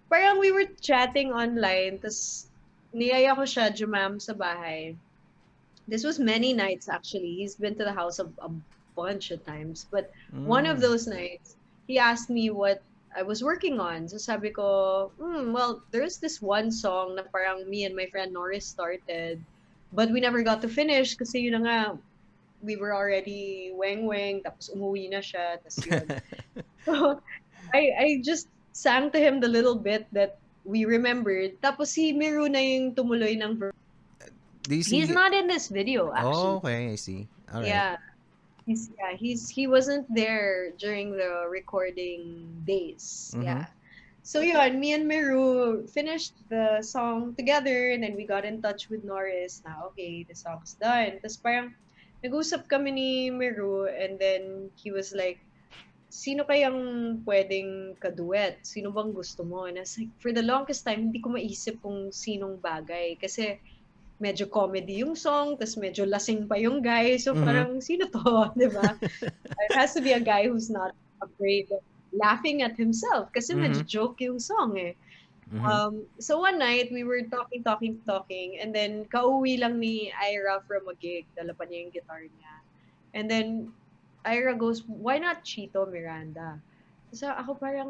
parang we were chatting online, tas niyaya ko siya jumam sa bahay. This was many nights actually. He's been to the house a bunch of times. But one of Mm. those nights, he asked me what I was working on. So sabi ko, well, there's this one song na parang me and my friend Norris started, but we never got to finish kasi yun na nga, we were already weng-weng, tapos umuwi na siya, tapos yun. So, I just sang to him the little bit that we remembered. Tapos si Miru na yung tumuloy ng Do you He's see? not in this video Oh, actually. okay. I see. All right. Yeah. He wasn't there during the recording days. Mm-hmm. Yeah. So yun, me and Miru finished the song together and then we got in touch with Norris na okay, the song's done. Tapos parang nag-usap kami ni Miru and then he was like, sino kayang pwedeng kaduet? Sino bang gusto mo? And I was like, for the longest time, hindi ko maisip kung sinong bagay. Kasi medyo comedy yung song, tas medyo lasing pa yung guy. So Mm-hmm. parang, sino to? Di ba? It has to be a guy who's not afraid of laughing at himself kasi medyo Mhm. joke yung song eh. Mhm. So one night, we were talking, and then kauwi lang ni Ira from a gig. Dala pa niya yung guitar niya. And then, Ira goes, why not Chito Miranda? So ako parang,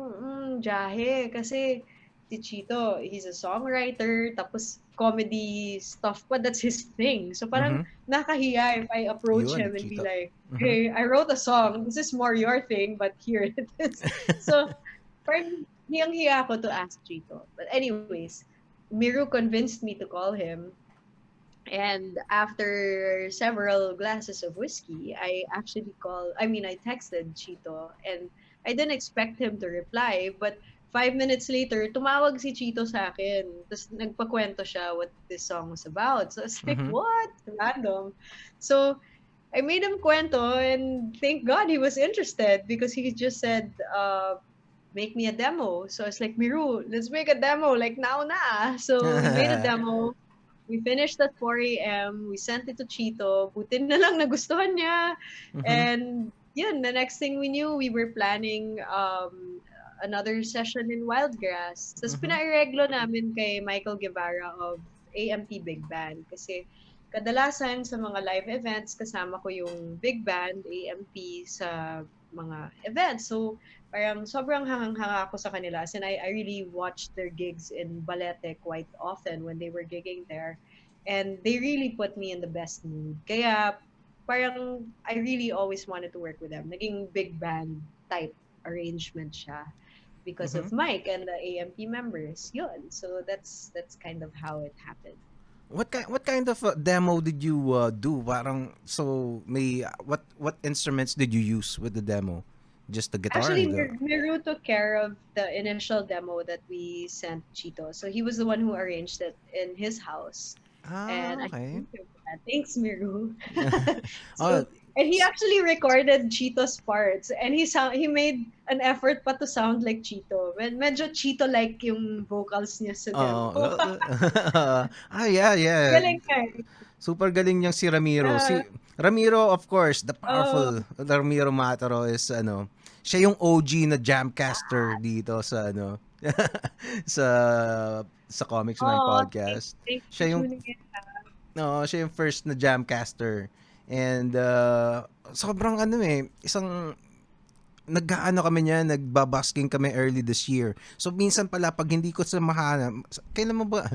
jahe. Kasi si Chito, he's a songwriter, tapos comedy stuff pa, that's his thing. So parang Mhm. nakahiya if I approach Yun, him and be Chito. like, Mhm. hey, I wrote a song. This is more your thing, but here it is. So parang hiyang-hiya ako to ask Chito. But anyways, Miru convinced me to call him. And after several glasses of whiskey, I texted Chito and I didn't expect him to reply. But 5 minutes later, tumawag si Chito sa akin. Tapos nagpakwento siya what this song was about. So it's like, Mhm. what? Random. So I made him cuento and thank God he was interested because he just said, make me a demo. So it's like, Miru, let's make a demo like now na. So we made a demo. We finished at 4 a.m. We sent it to Chito. Buti na lang nagustuhan niya. Mhm. And yun, the next thing we knew, we were planning another session in Wildgrass. Tapos Mhm. pinaireglo namin kay Michael Guevara of AMP Big Band. Kasi kadalasan sa mga live events, kasama ko yung big band, AMP, sa mga events. So, parang sobrang hangang-hanga ako sa kanila. And I really watched their gigs in Balete quite often when they were gigging there. And they really put me in the best mood. Kaya parang I really always wanted to work with them. Naging big band type arrangement siya because Mhm. of Mike and the AMP members. Yun. So that's kind of how it happened. What kind of demo did you do? Parang so may what instruments did you use with the demo? Just the guitar Actually, and the Miru took care of the initial demo that we sent Chito. So he was the one who arranged it in his house. And I okay. thank him for that. Thanks, Miru. Oh, So, and he s- actually recorded Chito's parts. And he made an effort pa to sound like Chito. Medyo Chito-like yung vocals niya sa demo. oh, yeah, yeah. Galing ka eh. Super galing niyang si Ramiro. Uh, Ramiro, of course, the oh, powerful Ramiro Mataro is siya yung OG na jamcaster dito sa sa sa Comics Mind thanks, podcast. thanks for Siya yung tuning in. no, siya yung first na jamcaster. And sobrang isang nag-aano kami niya, nagbabasking kami early this year. So minsan pala pag hindi ko sa mahanap, kailan mo ba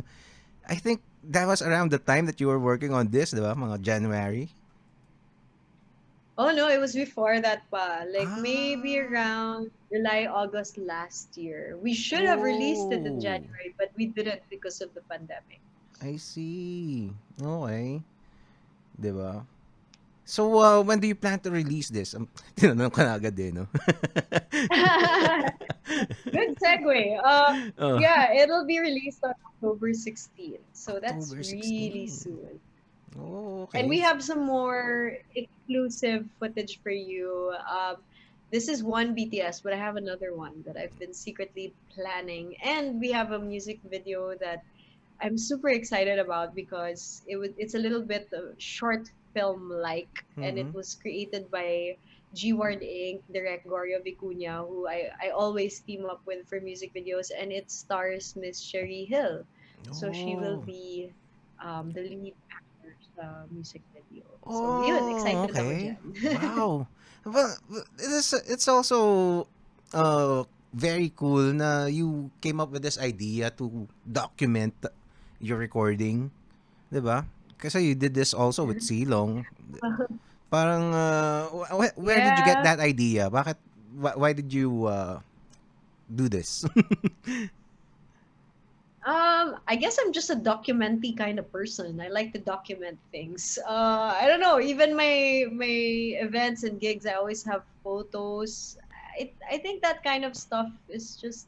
I think that was around the time that you were working on this, di ba? Mga January. Oh no, it was before that pa. Like maybe Ah. around July, August last year. We should have released it in Oh, January, but we didn't because of the pandemic. I see. Okay. Di ba? So, when do you plan to release this? Tinanong ka na agad eh, no? Good segue. Oh, Yeah, it'll be released on October 16th. So that's October really 16. soon. Oh, And okay. we have some more exclusive footage for you. This is one BTS, but I have another one that I've been secretly planning. And we have a music video that I'm super excited about because it's a little bit short film like, and it Mm-hmm. was created by G Ward Inc. Direct Gorio Vicuña, who I always team up with for music videos, and it stars Miss Sherry Hill. So she will Oh. be the lead actor sa music video. So yun, Oh, excited ako okay. dyan. Wow. Well, it's also very cool na you came up with this idea to document your recording, 'di ba? Kasi you did this also with Silong. Parang where did you get Yeah. that idea? Why did you do this? I guess I'm just a documenty kind of person. I like to document things. I don't know. Even my events and gigs, I always have photos. I think that kind of stuff is just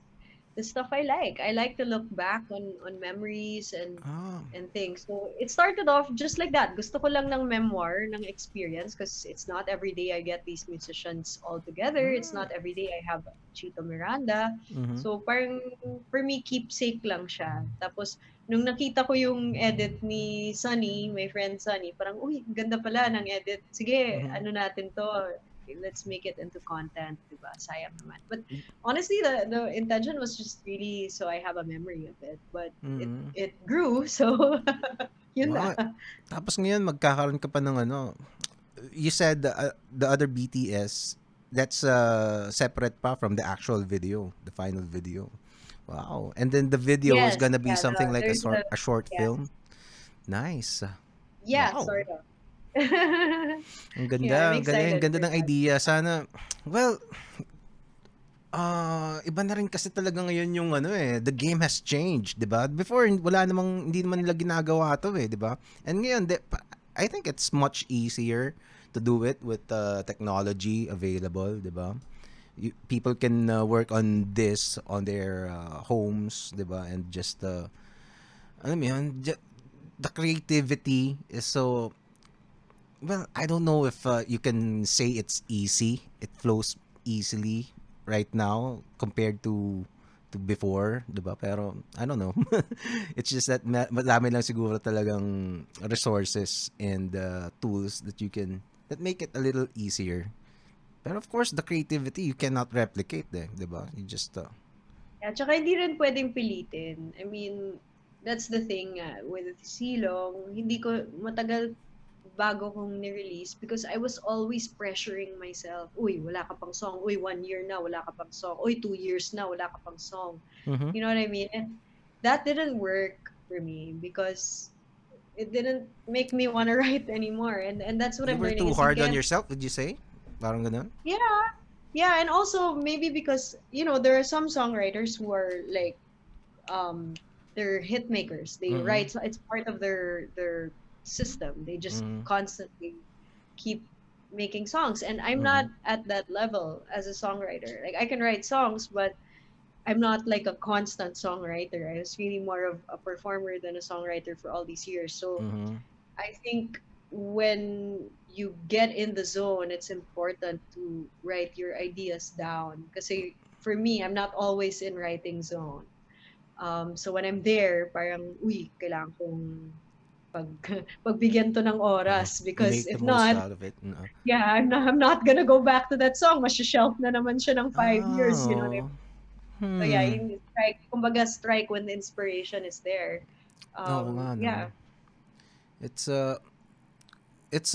the stuff I like. I like to look back on memories Oh. and things. So it started off just like that. Gusto ko lang ng memoir, ng experience, because it's not every day I get these musicians all together. It's Mm. not every day I have Chito Miranda. Mhm. So parang for me, keepsake lang siya. Tapos nung nakita ko yung edit ni Sunny, my friend Sunny, parang, uy, ganda pala ng edit. Sige, Mhm. ano natin to, let's make it into content, diba? Sayang naman. But honestly, the intention was just really so I have a memory of it. But Mm. it grew, so yun na. Wow. Tapos ngayon magkakaroon ka pa ng ano, you said the other BTS, that's separate pa from the actual video, the final video. Wow. And then the video is Yes, gonna be yeah. something like There's a a short yes, film. Nice. yeah, Wow. sort of. Ang Yeah, I'm ganda, ang galing, ang excited ganda for ng that. idea. Sana, well, iba na rin kasi talaga ngayon yung ano the game has changed, 'di ba? Before wala namang hindi naman nila ginagawa 'to 'di ba? And ngayon, I think it's much easier to do it with technology available, 'di ba? People can work on this on their homes, 'di ba? And just alam mo yun, the creativity is so well, I don't know if you can say it's easy. It flows easily right now compared to before, 'di ba? Pero I don't know. It's just that madami lang siguro talagang resources and tools that you can that make it a little easier. Pero of course, the creativity you cannot replicate, 'di ba? You just Yeah, tsaka hindi rin pwedeng pilitin. I mean, that's the thing with Silong, hindi ko matagal bago kong ni-release because I was always pressuring myself. Uy, wala ka pang song. Uy, 1 year na, wala ka pang song. Uy, 2 years na, wala ka pang song. mhm. You know what I mean? And that didn't work for me because it didn't make me want to write anymore. And that's what You I'm were learning too is you hard on can't. yourself, would you say? Parang ganun? Yeah, yeah, and also maybe because there are some songwriters who are like um they're hit makers. They Mhm. write, so it's part of their system. They just Mhm. constantly keep making songs, and I'm not Mhm. at that level as a songwriter. Like I can write songs, but I'm not like a constant songwriter. I was really more of a performer than a songwriter for all these years. So Mhm. I think when you get in the zone, it's important to write your ideas down. Because for me, I'm not always in writing zone. So when I'm there, parang, uy, kailangan kong pag, pagbigyan to ng Mhm. oras. Because Make the if most not, out of it. No? yeah, I'm not gonna go back to that song. Masya-shelf na naman siya ng 5 years, you know what I Oh. mean? So yeah, Hmm. yung strike, kumbaga strike when the inspiration is there. Oo nga, no. Yeah. It's it's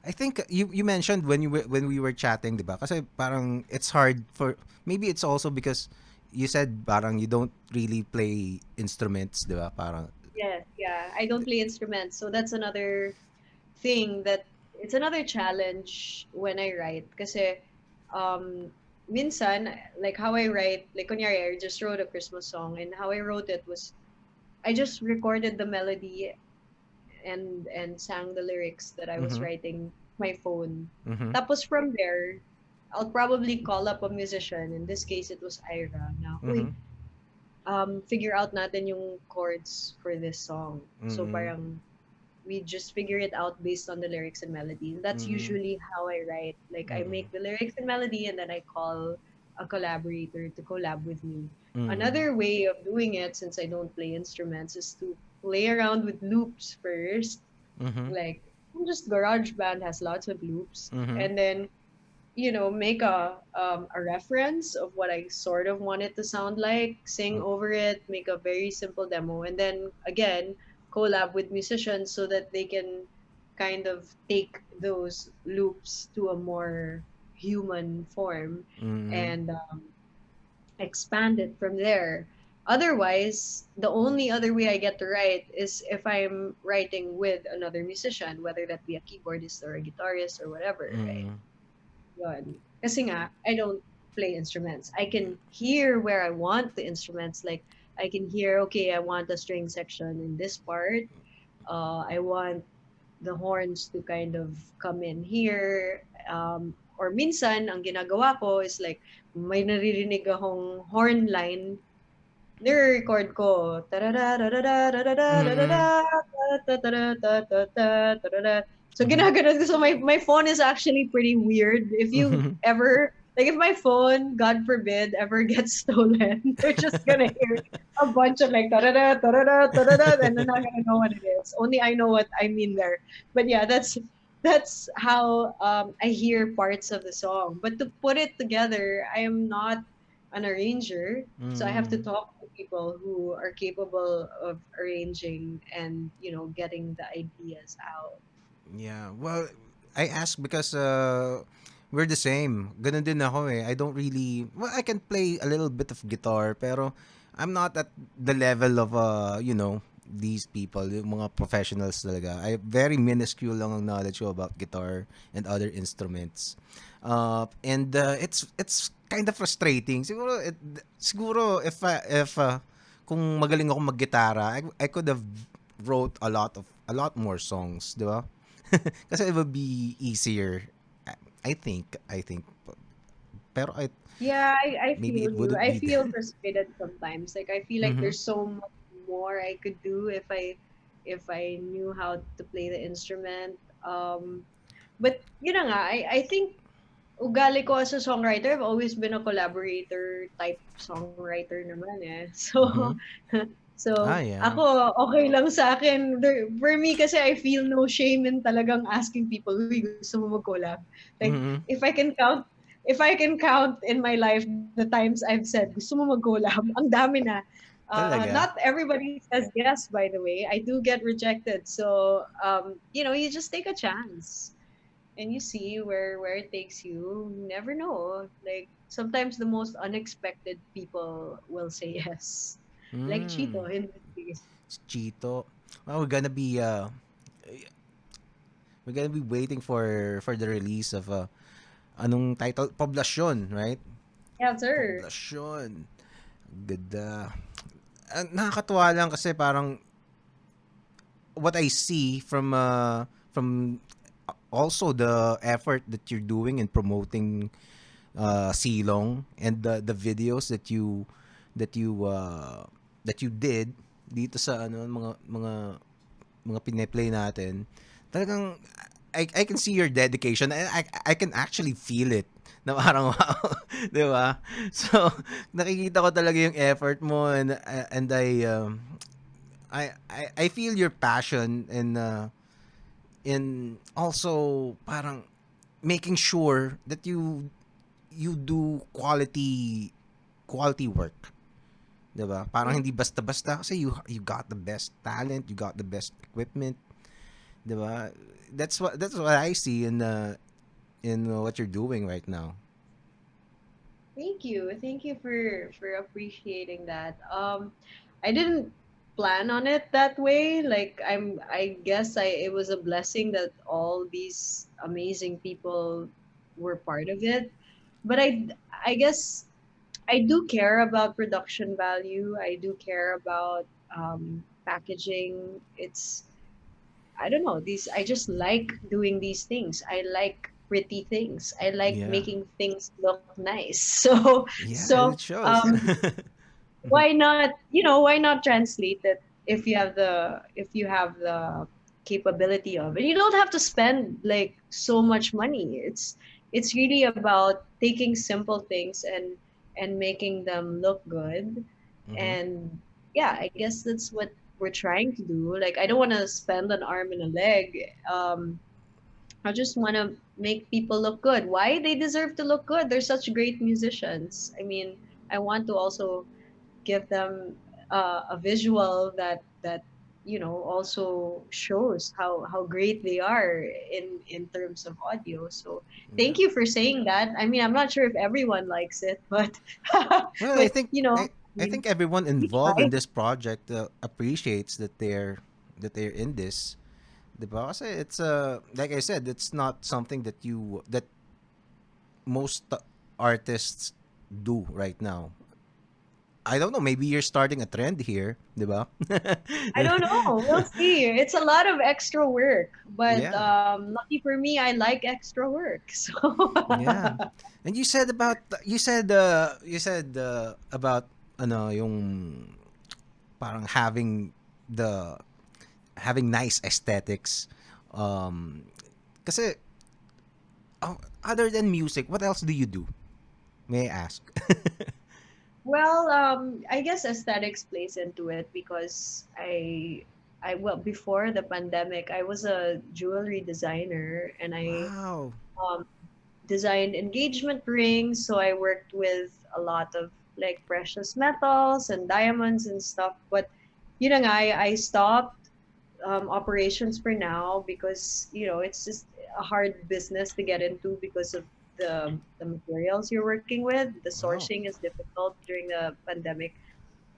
I think you mentioned when we were chatting, 'di ba? Kasi parang it's hard for maybe it's also because you said parang you don't really play instruments, 'di ba? Parang Yes, yeah. I don't play instruments, so that's another thing that it's another challenge when I write. Kasi minsan, like how I write, like kunyari, I just wrote a Christmas song, and how I wrote it was I just recorded the melody and sang the lyrics that I was mhm. writing on my phone. Mhm. Tapos from there, I'll probably call up a musician. In this case, it was Ira. Now, uy, Mhm. figure out natin yung chords for this song. So Mhm. parang we just figure it out based on the lyrics and melody. And that's Mhm. usually how I write. Like I Mhm. make the lyrics and melody and then I call a collaborator to collab with me. Mhm. Another way of doing it, since I don't play instruments, is to play around with loops first. Mhm. Like just GarageBand has lots of loops. Mhm. And then make a reference of what I sort of want it to sound like, sing over it, make a very simple demo, and then again collab with musicians so that they can kind of take those loops to a more human form Mhm. and expand it from there. Otherwise, the only other way I get to write is if I'm writing with another musician, whether that be a keyboardist or a guitarist or whatever, right? Mhm. Yun. Kasi nga, I don't play instruments. I can hear where I want the instruments. Like, I can hear, okay, I want a string section in this part. I want the horns to kind of come in here. Or minsan, ang ginagawa ko is like, may naririnig akong horn line, nire-record ko. Tarara, tarara, tarara, Mhm. tarara, tarara, tarara, tarara. So Mhm. ginaganon ko. So my phone is actually pretty weird. If you Mhm. ever like if my phone, God forbid, ever gets stolen, they're just gonna hear a bunch of like tarara, tarara, tarara, and they're not gonna know what it is. Only I know what I mean there. But yeah, that's how I hear parts of the song. But to put it together, I am not an arranger, so I have to Mm. talk to people who are capable of arranging and getting the ideas out. Yeah. Well, I ask because we're the same. Ganun din ako eh. I don't really, well, I can play a little bit of guitar pero I'm not at the level of these people, yung mga professionals talaga. I very minuscule lang ang knowledge ko about guitar and other instruments. And it's kind of frustrating. Siguro if kung magaling ako maggitara, I could have wrote a lot more songs, 'di ba? Kasi it would be easier. I think. Pero Yeah, I maybe feel it you. wouldn't I be feel that. frustrated sometimes. Like I feel like Mhm. there's so much more I could do if I knew how to play the instrument. But yun na nga, I think ugali ko as a songwriter, I've always been a collaborator type songwriter naman eh. So, Mhm. Ah, so yeah. ako, okay lang sa akin. For me kasi I feel no shame in talagang asking people, uy, gusto mo mag-collab? Like, Mhm. if I can count in my life the times I've said, gusto mo mag-collab? Ang dami na. Talaga. Not everybody says yes, by the way. I do get rejected. So, you just take a chance and you see where it takes you. You never know. Like sometimes the most unexpected people will say yes. Like Mm. Chito in this case. Chito. Well, we're gonna be waiting for the release of anong title? Poblasyon, right? Yeah, sir. Poblasyon. Ganda. Nakakatuwa lang kasi parang what I see from also the effort that you're doing in promoting Silong and the videos that you uh, that you did dito sa mga pineplay natin. Talagang I can see your dedication. I can actually feel it na parang wow, 'di ba? So nakikita ko talaga yung effort mo and I feel your passion in also parang making sure that you do quality work. 'Di ba? Parang Mm. hindi basta-basta kasi you got the best talent, you got the best equipment, 'di ba? That's what I see in what you're doing right now. Thank you. Thank you for appreciating that. I didn't plan on it that way. Like I guess it was a blessing that all these amazing people were part of it. But I guess I do care about production value. I do care about packaging. I don't know, these I just like doing these things. I like pretty things. I like Yeah. making things look nice. Yeah, and So it shows. why not translate it if you have the capability of it. You don't have to spend like so much money. It's really about taking simple things and making them look good. Mhm. And yeah, I guess that's what we're trying to do. Like I don't want to spend an arm and a leg. I just want to make people look good. Why? They deserve to look good. They're such great musicians. I mean, I want to also give them a visual that also shows how great they are in terms of audio. So Yeah. thank you for saying that. I mean, I'm not sure if everyone likes it, but Well, but I, I I mean, think everyone we involved in try. this project appreciates that they're in this. 'Di ba? Kasi it's like I said, it's not something that most artists do right now. I don't know, maybe you're starting a trend here, 'di ba? I don't know. We'll see. It's a lot of extra work, but Yeah. lucky for me, I like extra work. So Yeah. And you said about yung parang the having nice aesthetics. Um kasi other than music, what else do you do? May I ask? well, I guess aesthetics plays into it because before the pandemic, I was a jewelry designer, and I Wow. um, designed engagement rings. So I worked with a lot of like precious metals and diamonds and stuff. But I stopped operations for now because it's just a hard business to get into because of the materials you're working with. The Wow. sourcing is difficult during the pandemic.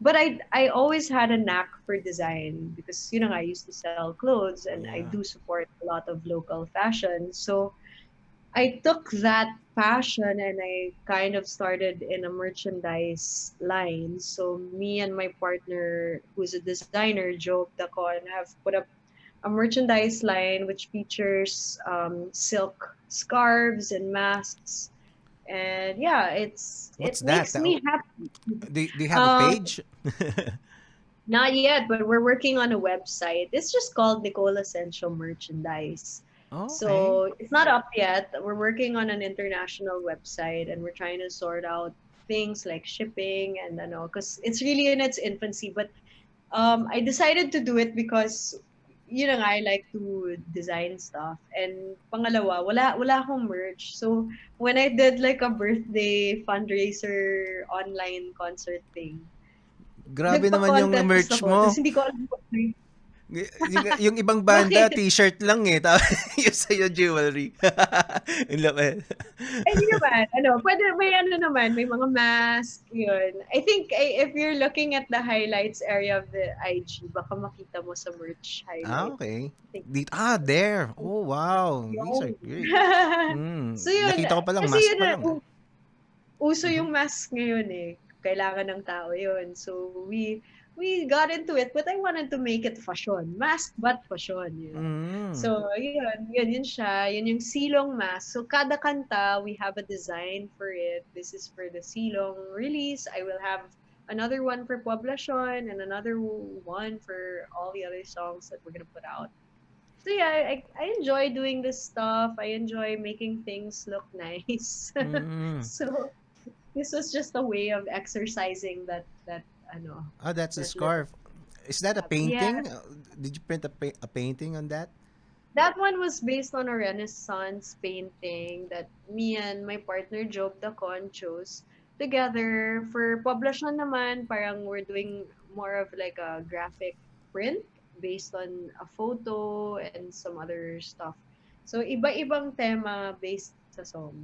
But I always had a knack for design because I used to sell clothes and I Yeah. do support a lot of local fashion. So I took that passion and I kind of started in a merchandise line. So me and my partner, who's a designer, Joe Dacon, have put up a merchandise line which features silk scarves and masks. And yeah, What's it that? makes me happy. Do you have a Um, page? Not yet, but we're working on a website. It's just called Nicole Asensio Merchandise. Okay. So it's not up yet. We're working on an international website and we're trying to sort out things like shipping and because it's really in its infancy. But I decided to do it because I like to design stuff. And pangalawa, wala akong merch. So when I did like a birthday fundraiser online concert thing, Grabe naman yung nagpa-contest merch ako, tapos mo. hindi ko alam kung ano Yung ibang banda, bakit? t-shirt lang eh. Yung sa'yo, jewelry. Yung lapel. Ay, hindi naman. Pwede, may naman, may mga mask, yun. I think if you're looking at the highlights area of the IG, baka makita mo sa merch highlight. Okay. I think, There. Oh, wow. These are yun. great. So yun, Nakita ko pa lang, kasi mask yun, pa lang. uso Mhm. yung mask ngayon eh. Kailangan ng tao yun. So we got into it, but I wanted to make it fashion. Mask but fashion. Mm. So, yun siya. Yun yung Silong mask. So, kada kanta, we have a design for it. This is for the Silong release. I will have another one for Poblacion and another one for all the other songs that we're gonna put out. So yeah, I enjoy doing this stuff. I enjoy making things look nice. Mm. So this was just a way of exercising that Oh, that's a that little scarf. Is that a habit. Yeah, painting? Did you print a painting on that? that one was based on a Renaissance painting that me and my partner Job Dacon chose together. For Poblacion naman, parang we're doing more of like a graphic print based on a photo and some other stuff. So iba-ibang tema based sa song.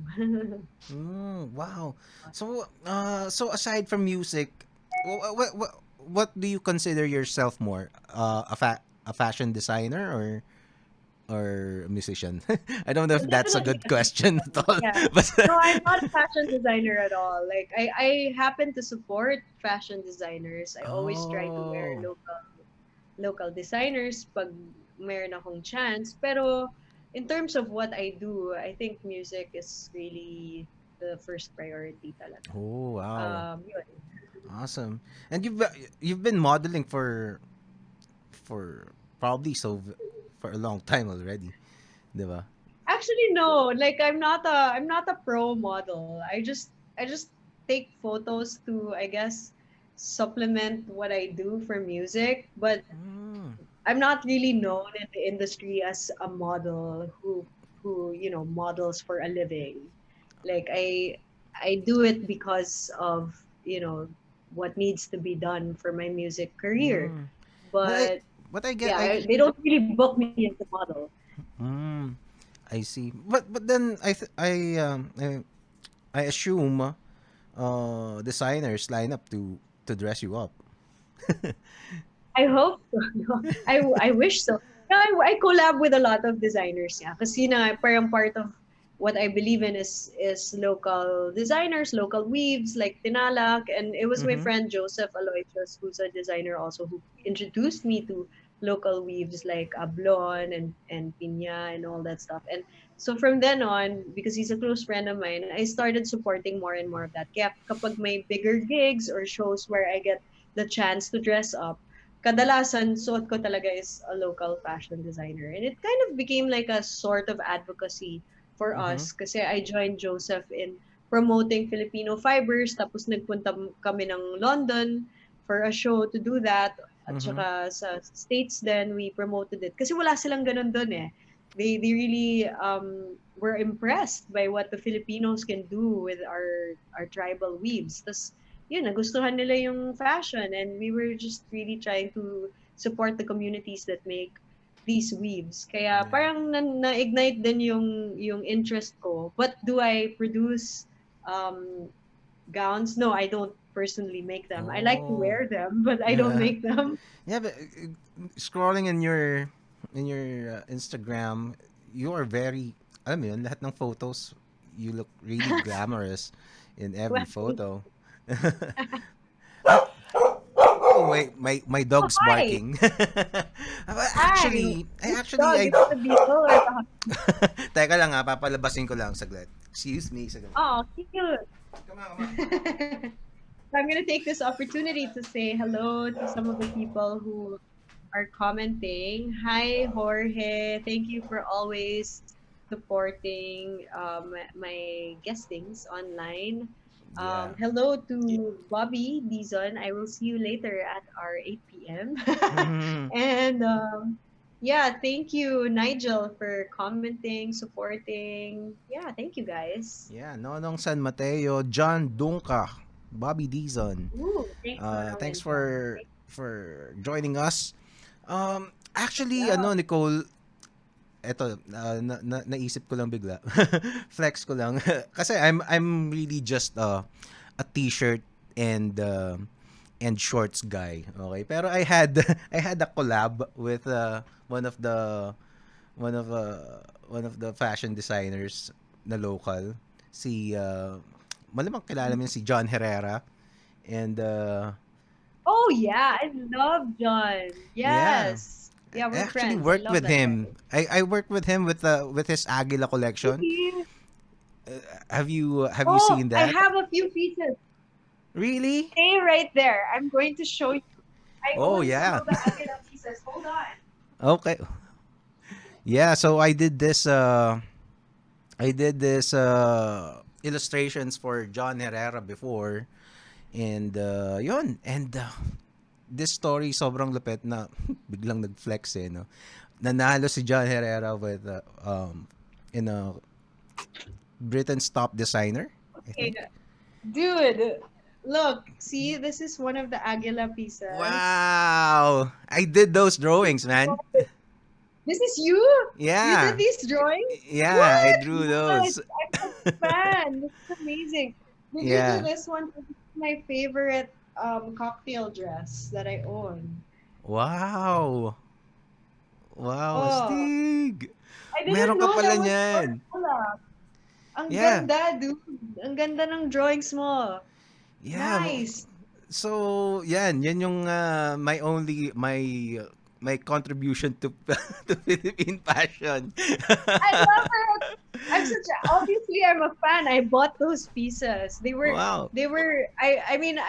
Wow. So aside from music, what do you consider yourself more? A fashion designer or a musician? I don't know if that's a Definitely good a question at musician. all. Yeah. But No, I'm not a fashion designer at all. Like I happen to support fashion designers. I always try to wear oh, local designers pag mayroon akong chance. Pero in terms of what I do, I think music is really the first priority talaga. oh wow. Yun. Awesome. And you've been modeling for probably for a long time already, 'di ba? Actually, no. Like I'm not a pro model. I just take photos to, I guess, supplement what I do for music, but Mm. I'm not really known in the industry as a model who models for a living. Like I do it because of what needs to be done for my music career. Mm. But I But but I get yeah, I they don't really book me as a model. mm, I see. But then I assume designers line up to dress you up. I hope so. No, I wish so. No, I collab with a lot of designers, yeah. Kasi parang part of what I believe in is local designers, local weaves like Tinalak, and it was my Mm-hmm. friend Joseph Aloysius, who's a designer also, who introduced me to local weaves like Ablon and Pinya and all that stuff. And so from then on, because he's a close friend of mine, I started supporting more and more of that. Kaya kapag may bigger gigs or shows where I get the chance to dress up, kadalasan suot ko talaga is a local fashion designer. And it kind of became like a sort of advocacy for Mm-hmm. us kasi I joined Joseph in promoting Filipino fibers, tapos nagpunta kami ng London for a show to do that. At Mhm. saka sa States then we promoted it. Kasi wala silang ganun dun eh. They really were impressed by what the Filipinos can do with our tribal weaves. Tas yun, nagustuhan nila yung fashion and we were just really trying to support the communities that make these weaves. Kaya Yeah. parang na-ignite din yung interest ko. But do I produce um, gowns? No, I don't personally make them. I like to Oh. wear them, but I don't Yeah. make them. Yeah, but scrolling in your Instagram, you are very, alam mo yun, lahat ng photos, you look really glamorous in every photo. Oh wait, my Oh, dog's hi! barking. Hi! I Which actually, dog? I Is it the beagle or the husky? Teka lang ha, papalabasin ko lang saglit. Excuse me, saglit. Oh, cute! Come on, come on. So I'm going to take this opportunity to say hello to some of the people who are commenting. Hi, Jorge. Thank you for always supporting my guestings online. Yeah. Hello to Bobby Dizon. I will see you later at our 8 p.m. Mhm. And yeah, thank you, Nigel, for commenting, supporting. Yeah, thank you, guys. Yeah, Nonong San Mateo, John Dunca, Bobby Dizon. Ooh, thanks, Manong Thanks and John. for joining us. Actually, Yeah. Nicole, eto, naisip ko lang bigla. Flex ko lang. Kasi I'm really just a t-shirt and shorts guy. Okay? Pero I had I had a collab with one of the one of uh, one of the fashion designers na local, si malamang kilala mo yun, si John Herrera, and Oh yeah, I love John. yeah, Yes. Yeah, I we're actually friends. I worked love with that him. guy. I worked with him with his Aguila collection. Really? Have you Oh, seen I that? have a few pieces. Really? Stay right there. I'm going to show you. I Oh own some yeah. of the Aguila pieces. Hold on. Okay. Yeah, so I did this illustrations for John Herrera before, and yun, and this story sobrang lupit na biglang nag-flex eh, no. Nanalo si John Herrera with in a Britain's top designer, I Okay, think. dude. Look, see, this is one of the Aguila pieces. Wow! I did those drawings, man. This is you? You did Yeah. these drawings? Yeah, I What? drew What? those. I'm such a fan. This is amazing. Did you do Yeah. this one? This is my favorite cocktail dress that I own. Wow. Wow, Oh, astig. I didn't Meron ka know pala that was your niyan. collab. Ang Yeah. ganda, dude. Ang ganda ng drawings mo. Yeah. Nice. So, yan yung my contribution to to Philippine fashion. I love it. Obviously I'm a fan. I bought those pieces. Wow. I mean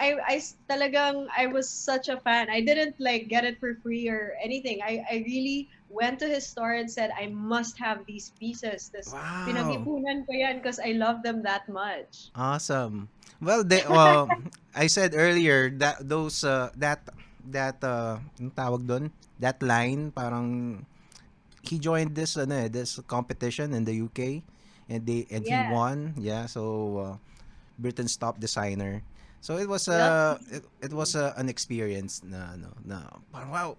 talagang I was such a fan. I didn't like get it for free or anything. I really went to his store and said I must have these pieces. This Wow. pinag-ipunan ko yan because I love them that much. Awesome. I said earlier that those ang tawag doon, that line parang he joined this competition in the UK, and he Yeah. won. Yeah, so Britain's top designer. So it was Yup. it was an experience na parang wow.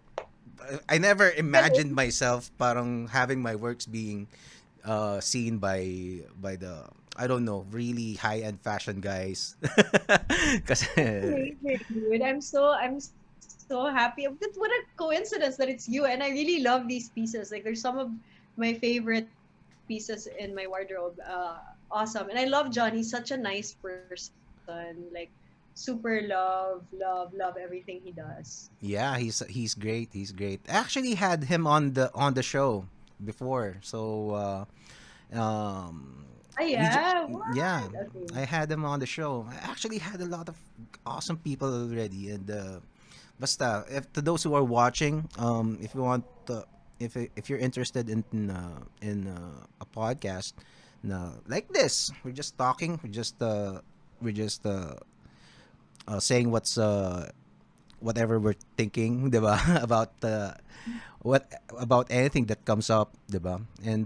I never Galing. imagined myself parang having my works being seen by the, I don't know, really high end fashion guys. Kasi Amazing, dude. I'm so happy. What a coincidence that it's you. And I really love these pieces. Like there's some of my favorite pieces in my wardrobe. Awesome. And I love John. He's such a nice person. Like super love everything he does. yeah, he's great. He's great. I actually had him on the show before. So Ah we just, yeah. What? yeah, Okay. I had him on the show. I actually had a lot of awesome people already, and basta, if to those who are watching, if you want if you're interested a podcast na like this, we're just talking, we're just saying whatever we're thinking, 'di ba? About what about anything that comes up, 'di ba? And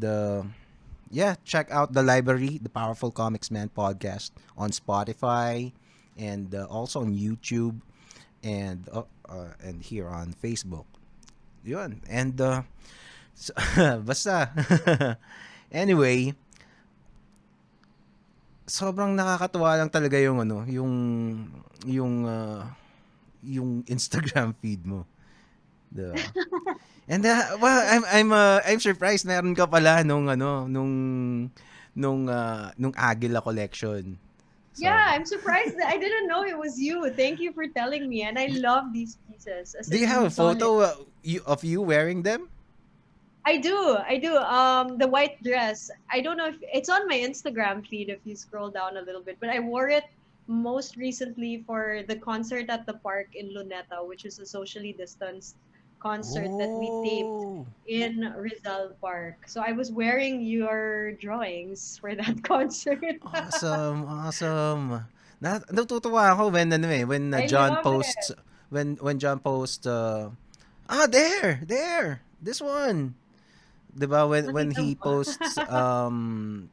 yeah, check out the library, the Powerful Comics Man podcast on Spotify and also on YouTube and here on Facebook. Yun. And basta anyway, sobrang nakakatuwa lang talaga yung ano, yung yung Instagram feed mo, 'di ba? And well, I'm surprised meron ka pala nung Agila collection. So, Yeah, I'm surprised that I didn't know it was you. Thank you for telling me. And I y- love these pieces. As do you in, have a you saw it. photo of you wearing them? I do. I do. The white dress. I don't know if it's on my Instagram feed if you scroll down a little bit, but I wore it most recently for the concert at the park in Luneta, which is a socially distanced concert that we taped Oh, in Rizal Park. So I was wearing your drawings for that concert. awesome, awesome. Natutuwa ako when when I John love posts it. when John posts there this one. 'Di ba when Nakita he mo. posts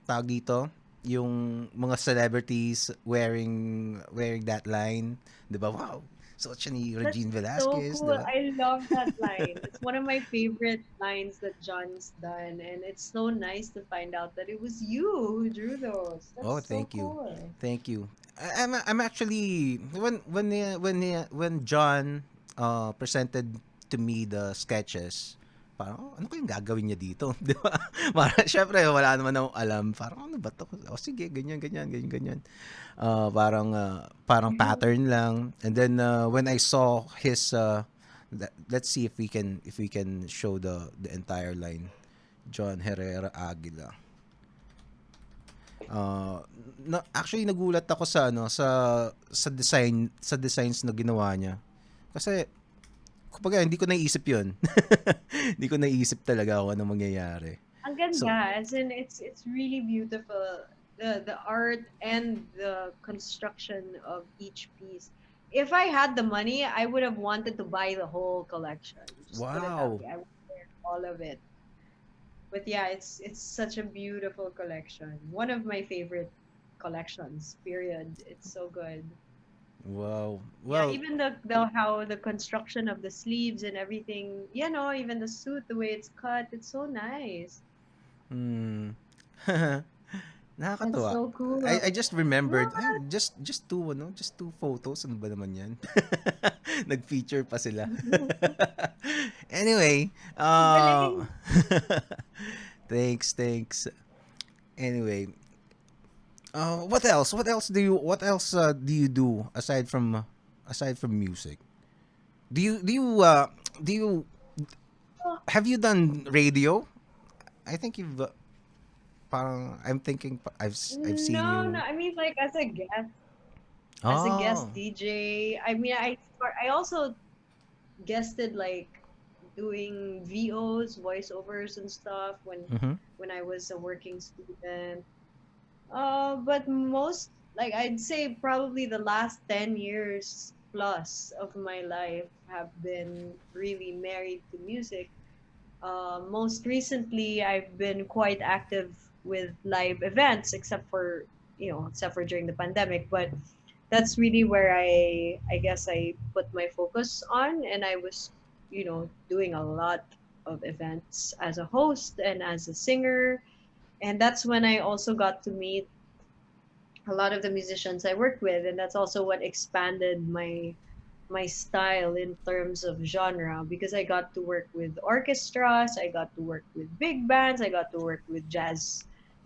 tawag dito yung mga celebrities wearing that line, 'di ba? Wow. Such ni That's Regine so Velasquez, 'di cool. ba? I love that line. It's one of my favorite lines that John's done, and it's so nice to find out that it was you who drew those. That's Oh, so thank you. cool. Thank you. I'm actually when John presented to me the sketches, parang ano kayang gagawin niya dito, 'di ba? Parang syempre wala naman akong alam. Parang ano ba 'to? Oh, sige, ganyan ganyan ganyan ganyan. Parang pattern lang. And then when I saw his let's see if we can show the entire line. John Herrera Aguila. Uh, actually nagulat ako sa ano sa designs na ginawa niya. Kasi kumbaga hindi ko naisip 'yun. Hindi ko naisip talaga kung ano mangyayari. Ang So, ganda, as in it's really beautiful. The art and the construction of each piece. If I had the money, I would have wanted to buy the whole collection. Just put it that wow. way. I would wear all of it. But yeah, it's such a beautiful collection. One of my favorite collections. Period. It's so good. Wow. Yeah, Well, even the how the construction of the sleeves and everything. Even the suit, the way it's cut, it's so nice. hmm. That's Nakakatuwa. so I cool. just remembered, ay, What? just two photos. Ano ba naman yan? Nag-feature pa sila. Anyway, Ang galing. thanks. Anyway, what else? What else do you do aside from music? Do you do you Oh, have you done radio? I think you've parang I'm thinking I've seen no, no. you. I mean, like as a guest Oh. DJ. I mean, I also guested like doing VOs, voiceovers and stuff Mhm. when I was a working student. But most, like I'd say probably the last 10 years plus of my life have been really married to music. Most recently, I've been quite active with live events, except for during the pandemic. But that's really where I guess I put my focus on, and I was, doing a lot of events as a host and as a singer. And that's when I also got to meet a lot of the musicians I worked with, and that's also what expanded my style in terms of genre because I got to work with orchestras, I got to work with big bands, I got to work with jazz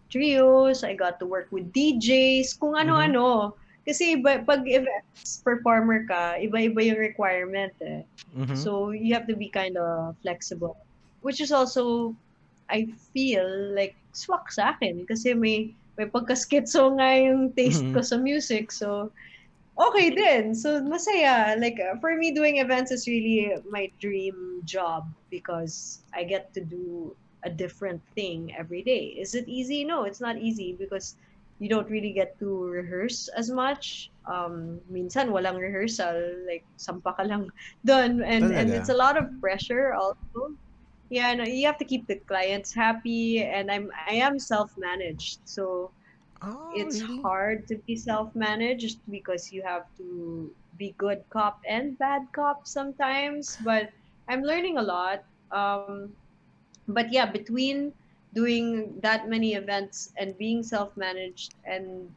trios, I got to work with DJs, kung Mhm. ano-ano. Kasi pag events performer ka, iba-iba yung requirement eh. Mhm. So you have to be kind of flexible. Which is also, I feel like swak sa akin kasi may pagka-schizo nga yung taste Mhm. ko sa music. So okay din. So masaya. Like for me, doing events is really my dream job because I get to do a different thing every day. Is it easy? No, it's not easy because you don't really get to rehearse as much. Minsan walang rehearsal, like sampa ka lang done, and it's Talaga? a lot of pressure also. Yeah, no, you have to keep the clients happy, and I am self-managed, so Oh, it's really? hard to be self-managed because you have to be good cop and bad cop sometimes, but I'm learning a lot. But yeah, between doing that many events and being self-managed and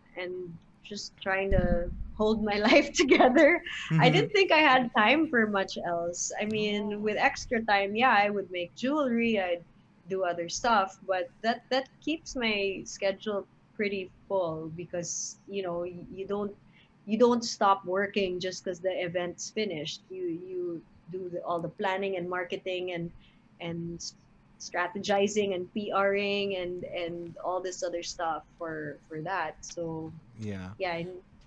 just trying to hold my life together, I Mm-hmm. didn't think I had time for much else. I mean, Oh, with extra time, yeah, I would make jewelry, I'd do other stuff, but that keeps my schedule pretty full because you don't stop working just because the event's finished. You do all the planning and marketing and strategizing and PRing and all this other stuff for that. So, yeah. yeah,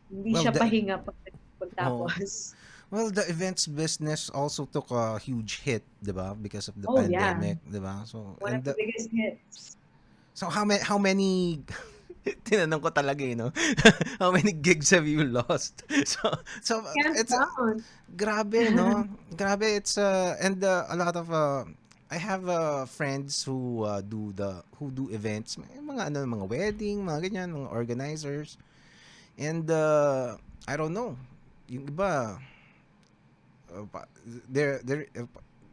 hindi Well, siya the pahinga oh, pagtapos. well, the events business also took a huge hit, 'di ba? Because of the Oh yeah, pandemic, 'di ba? So, one of the biggest hits. how many tinanong ko talaga, how many gigs have you lost? So, so Can't it's count. grabe, no? Grabe, it's and a lot of I have friends who who do events, may mga ano, mga wedding, mga ganyan, mga organizers. And I don't know. Yung iba they're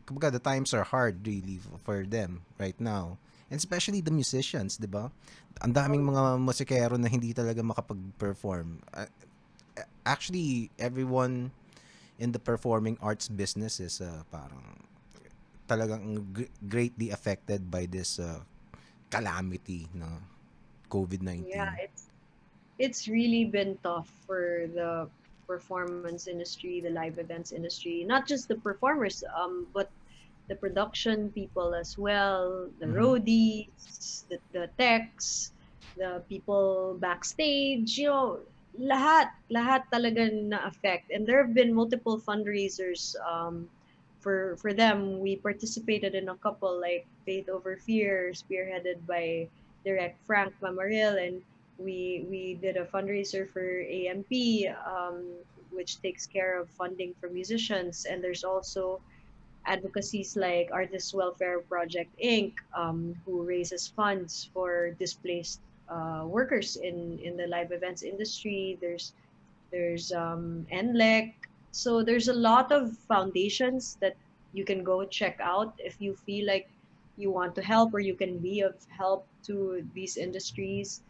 kumbaga, the times are hard really for them right now. And especially the musicians, 'di ba? Ang Oh, daming mga musikero na hindi talaga makapag-perform. Actually, everyone in the performing arts business is parang talagang greatly affected by this calamity, no, yeah, COVID-19. it's really been tough for the performance industry, the live events industry, not just the performers, but the production people as well, the Mhm. roadies, the techs, the people backstage, lahat talaga na-affect. And there have been multiple fundraisers for them. We participated in a couple like Faith Over Fear, spearheaded by Direct Frank Mamaril, and we did a fundraiser for AMP, which takes care of funding for musicians. And there's also advocacies like Artist Welfare Project Inc., who raises funds for displaced workers in the live events industry. There's NLEC. So there's a lot of foundations that you can go check out if you feel like you want to help or you can be of help to these industries.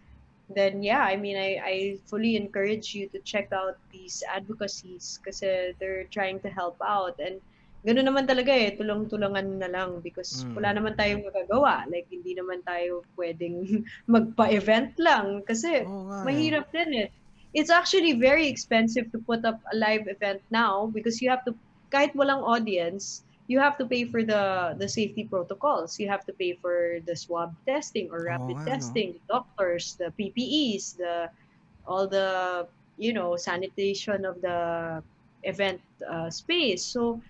Then yeah, I mean, I fully encourage you to check out these advocacies kasi they're trying to help out. And gano'n naman talaga eh, tulong-tulungan na lang because wala Mm. naman tayong magagawa. Like, hindi naman tayo pwedeng magpa-event lang kasi Oo nga eh. mahirap din eh. It's actually very expensive to put up a live event now because you have to, kahit walang audience, you have to pay for the safety protocols. You have to pay for the swab testing or Oo rapid nga, no? testing, doctors, the PPEs, the all the sanitation of the event space. So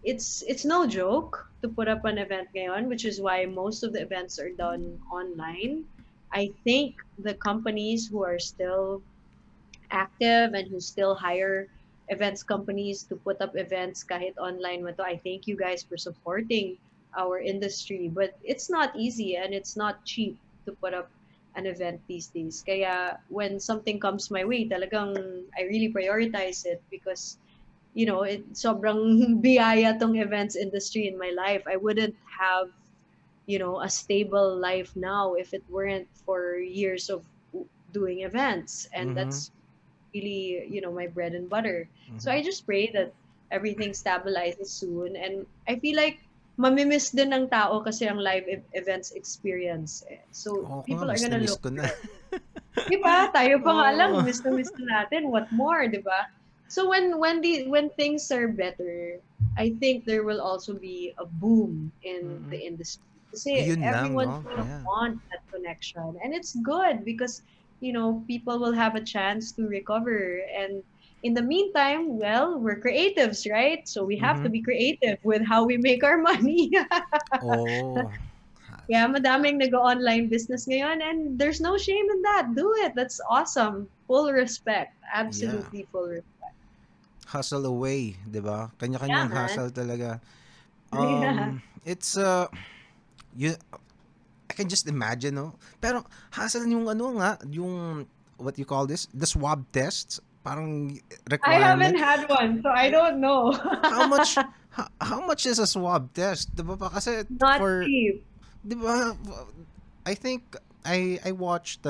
it's no joke to put up an event ngayon, which is why most of the events are done online. I think the companies who are still active and who still hire events companies to put up events kahit online man to. I thank you guys for supporting our industry, but it's not easy and it's not cheap to put up an event these days. Kaya when something comes my way, talagang I really prioritize it because it sobrang biyaya tong events industry in my life. I wouldn't have a stable life now if it weren't for years of doing events, and Mhm. that's really, my bread and butter. So Mhm. I just pray that everything stabilizes soon. And I feel like mamimiss din ng tao kasi ang live events experience. So Oo, ko nga, people are miss na gonna miss look ko na. for it. Di ba? Tayo pa nga lang, Oo. miss na natin. What more, di ba? So when things are better, I think there will also be a boom in the Mm. industry. Kasi Ayun lang, everyone's 'no? gonna Yeah. want that connection. And it's good because, people will have a chance to recover. And in the meantime, well, we're creatives, right? So we have to Mhm. be creative with how we make our money. Oh. Yeah, madaming nag-online business ngayon and there's no shame in that. Do it. That's awesome. Full respect. Yeah. Absolutely full respect. Hustle away, 'di ba? Yeah, Kanya-kanyang man. hustle talaga. Yeah. It's you I can just imagine, no? Pero hassle yung ano nga, yung what you call this, the swab tests, parang I haven't requirement. had one, so I don't know. How much how much is a swab test? 'Di ba pa kasi Not for cheap. 'di ba I think I watched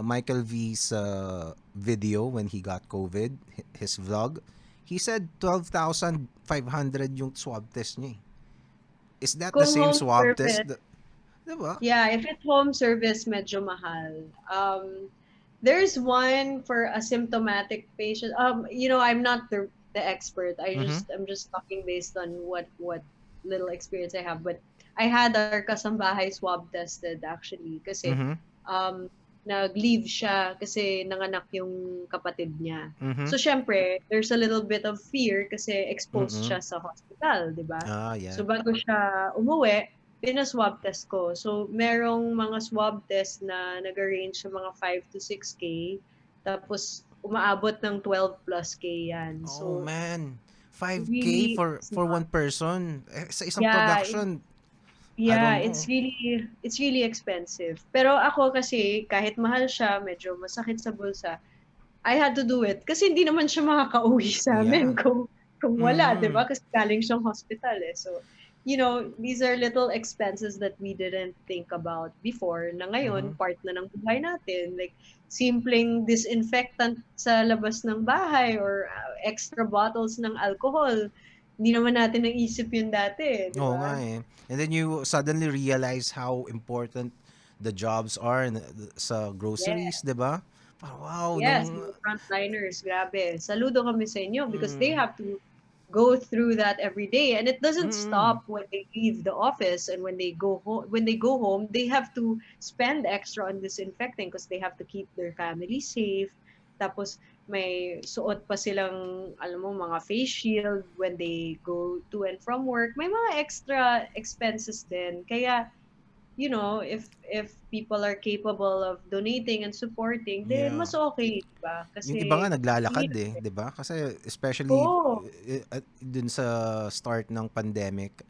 Michael V's video when he got COVID, his vlog. He said 12,500 yung swab test niya. Is that the Kung same home swab test? service, 'Di ba? yeah, if it's home service, medyo mahal. There's one for asymptomatic patient. I'm not the expert. Mhm. I'm just talking based on what little experience I have. But I had our kasambahay swab tested actually kasi Mhm. um nag-leave siya kasi nanganak yung kapatid niya. Mhm. So syempre, there's a little bit of fear kasi exposed Mm. siya sa hospital, 'di ba? Ah, yeah. So bago siya umuwi, pina-swab test ko. So, merong mga swab test na nag-range sa mga 5 to 6K. Tapos, umaabot ng 12 plus K yan. Oh So, man. 5K really, for it's one not. person. Sa isang Yeah, production, I yeah, don't know. it's really expensive. Pero ako kasi, kahit mahal siya, medyo masakit sa bulsa, I had to do it. Kasi hindi naman siya makakauwi sa Yeah. amin kung wala, di Mm. ba? Kasi galing siyang hospital eh. So, these are little expenses that we didn't think about before na ngayon, Mhm. part na ng buhay natin. Like, simpleng disinfectant sa labas ng bahay or extra bottles ng alcohol. Hindi naman natin naisip yun dati eh, di Oo nga ba? eh. And then you suddenly realize how important the jobs are sa Yeah. groceries, 'di ba? Parang wow, Yes, nung mga frontliners, grabe. Saludo kami sa inyo because they mm, have to go through that every day and it doesn't mm, stop when they leave the office and when they go home they have to spend extra on disinfecting because they have to keep their family safe. Tapos may suot pa silang alam mo mga face shield when they go to and from work. May mga extra expenses din. Kaya if people are capable of donating and supporting, then yeah. mas okay, di ba? Yung iba nga Kasi naglalakad mahirap eh, eh. 'di ba? Kasi especially Oo. dun sa start ng pandemic,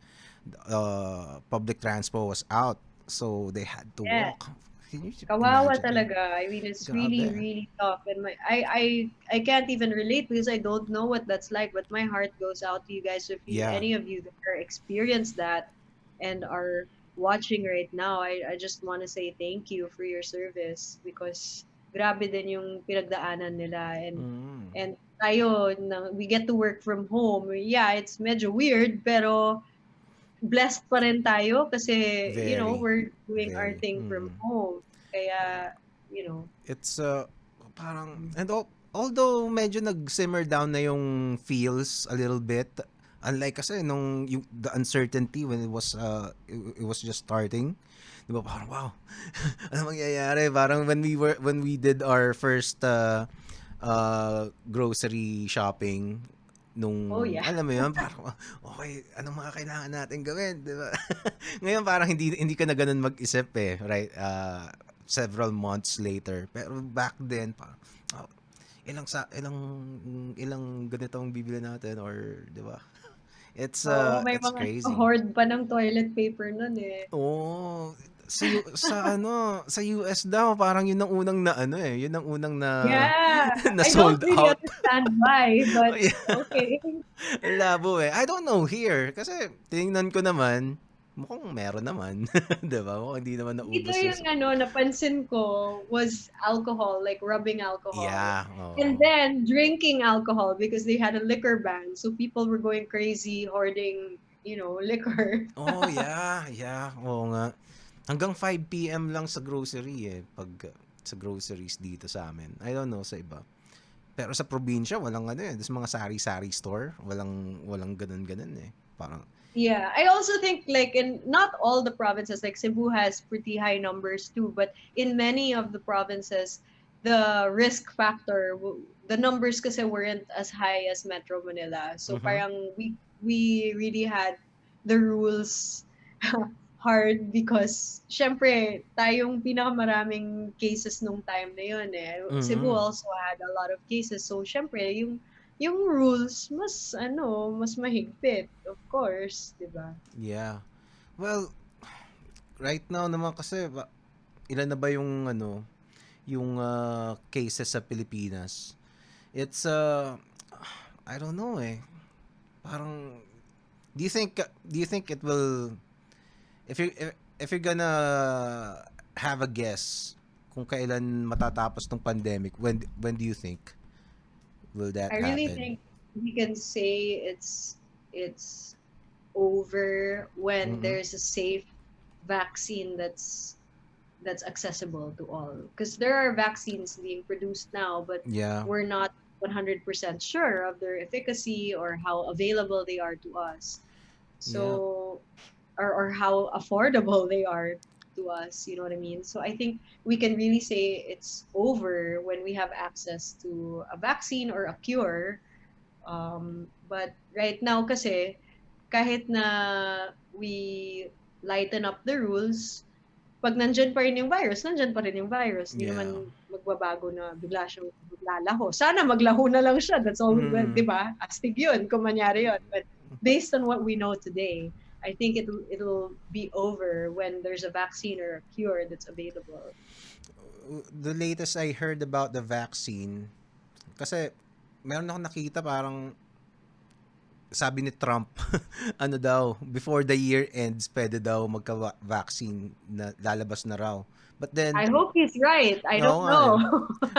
public transport was out, so they had to Yes. walk. Can you Kawawa imagine that? talaga. I mean, it's really, Grabe. really tough. And I can't even relate because I don't know what that's like. But my heart goes out to you guys. If Yeah. any of you that are experienced that and are watching right now, I just want to say thank you for your service because grabe din yung pinagdaanan nila. Mm. And tayo, we get to work from home. Yeah, it's medyo weird, pero blessed pa rin tayo kasi, Very, we're doing our very. thing from home. Kaya, you know, It's parang and although medyo nag-simmer down na yung feels a little bit, unlike kasi nung the uncertainty when it was just starting, 'di ba parang wow. Ano mangyayari? Parang when we did our first grocery shopping oh nung yeah. alam mo yun parang okay anong mga kailangan natin gawin, 'di ba? Ngayon parang hindi ka na ganun mag-isip eh, right? Several months later. Pero back then parang oh, ilang ganitong bibili natin or 'di ba? Oo, may It's mga crazy. hoard pa ng toilet paper nun eh. Oh, sa US daw parang yun ang unang na ano eh, yun ang unang na Yeah, na I don't sold really out. understand why, Oh, but yeah. okay. Ang labo eh. I don't know here kasi tingnan ko naman mukhang meron naman, 'di ba? Mukhang hindi naman Dito naubos yung yung napansin ko was alcohol, like rubbing alcohol. yeah, And oo. then drinking alcohol because they had a liquor ban. So people were going crazy hoarding, liquor. Oh, yeah, yeah, oo nga. Hanggang 5 PM lang sa grocery eh, pag sa groceries dito sa amin. I don't know sa iba. Pero sa probinsya, walang ano eh. Sa mga sari-sari store, walang ganun-ganun eh. Parang, Yeah, I also think like in not all the provinces, like Cebu has pretty high numbers too, but in many of the provinces, the risk factor, the numbers kasi weren't as high as Metro Manila. So mhm. parang we really had the rules hard because syempre tayong pinakamaraming cases nung time na yun eh. Cebu Mm. also had a lot of cases. So syempre yung rules mas mas mahigpit, of course, 'di ba? Yeah. Well, right now naman kasi ilan na ba yung yung cases sa Pilipinas? It's I don't know eh. Parang do you think it will if you if you're gonna have a guess kung kailan matatapos tong pandemic, when do you think will that I really happen? think we can say it's over when Mhm. there's a safe vaccine that's accessible to all. Because there are vaccines being produced now, but Yeah. we're not 100% sure of their efficacy or how available they are to us. Yeah. So, or how affordable they are to us, you know what I mean? So I think we can really say it's over when we have access to a vaccine or a cure. But right now kasi, kahit na we lighten up the rules, pag nandiyan pa rin yung virus, nandiyan pa rin yung virus. Hindi Yeah. naman magbabago na bigla siyang maglalaho. Sana maglaho na lang siya. That's all, well, di Mm. ba? Astig yun kung mangyari yun. But based on what we know today, I think it'll be over when there's a vaccine or a cure that's available. The latest I heard about the vaccine, kasi meron ako nakita parang sabi ni Trump, ano daw, before the year ends, pwede daw magka-vaccine na lalabas na raw. But then, I hope he's right. I oo don't nga eh. know.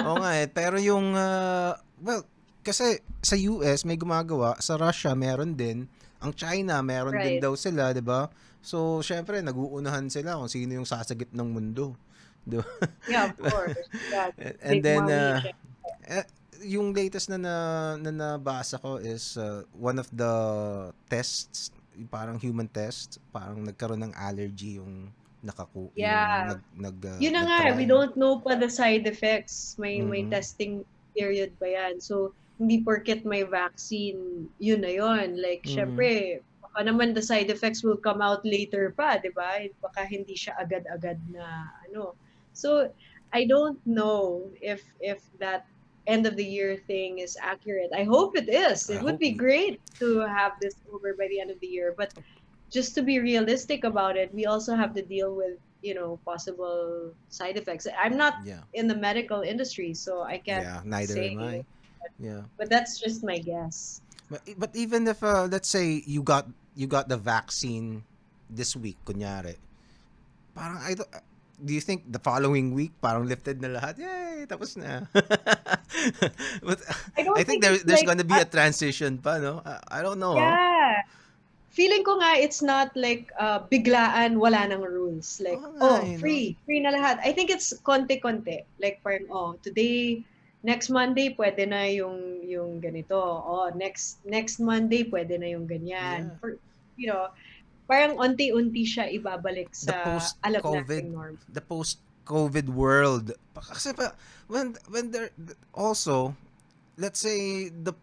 Oo nga eh. Pero yung, well, kasi sa US may gumagawa, sa Russia meron din, ang China meron din Right. daw sila, di ba? So, syempre, nag-uunahan sila kung sino yung sasagip ng mundo. Di ba? Yeah, of course. Yeah, And big then, money. eh, yung latest na nabasa ko is one of the tests, parang human test, parang nagkaroon ng allergy yung yung Yeah. Yun na nga, we nag-try. don't know pa the side effects. May Mhm. testing period pa yan. So, hindi porket may vaccine, yun na yun. Like, Mhm. syempre, baka naman the side effects will come out later pa, di ba? Baka hindi siya agad-agad na ano. So, I don't know if that end of the year thing is accurate. I hope it is. I It would hope be great to have this over by the end of the year. But just to be realistic about it, we also have to deal with, possible side effects. I'm not yeah. in the medical industry, so I can't Yeah, neither say, am I. Yeah. but that's just my guess. But even if let's say you got the vaccine this week kunyari, parang do you think the following week parang lifted na lahat? Yay, tapos na. But I I don't think think it's there's like, gonna be a transition pa, no? I don't know. Huh? yeah. Feeling ko nga it's not like biglaan wala nang rules. Like, Oo nga oh, eh, no? free na lahat. I think it's konti-konti. Like parang, oh, today, next Monday pwede na yung ganito. Oh, next Monday pwede na yung ganyan. Yeah. For you know, parang unti-unti siya ibabalik The sa alam post-COVID, nating norm. the post-COVID world. Kasi when there also, let's say the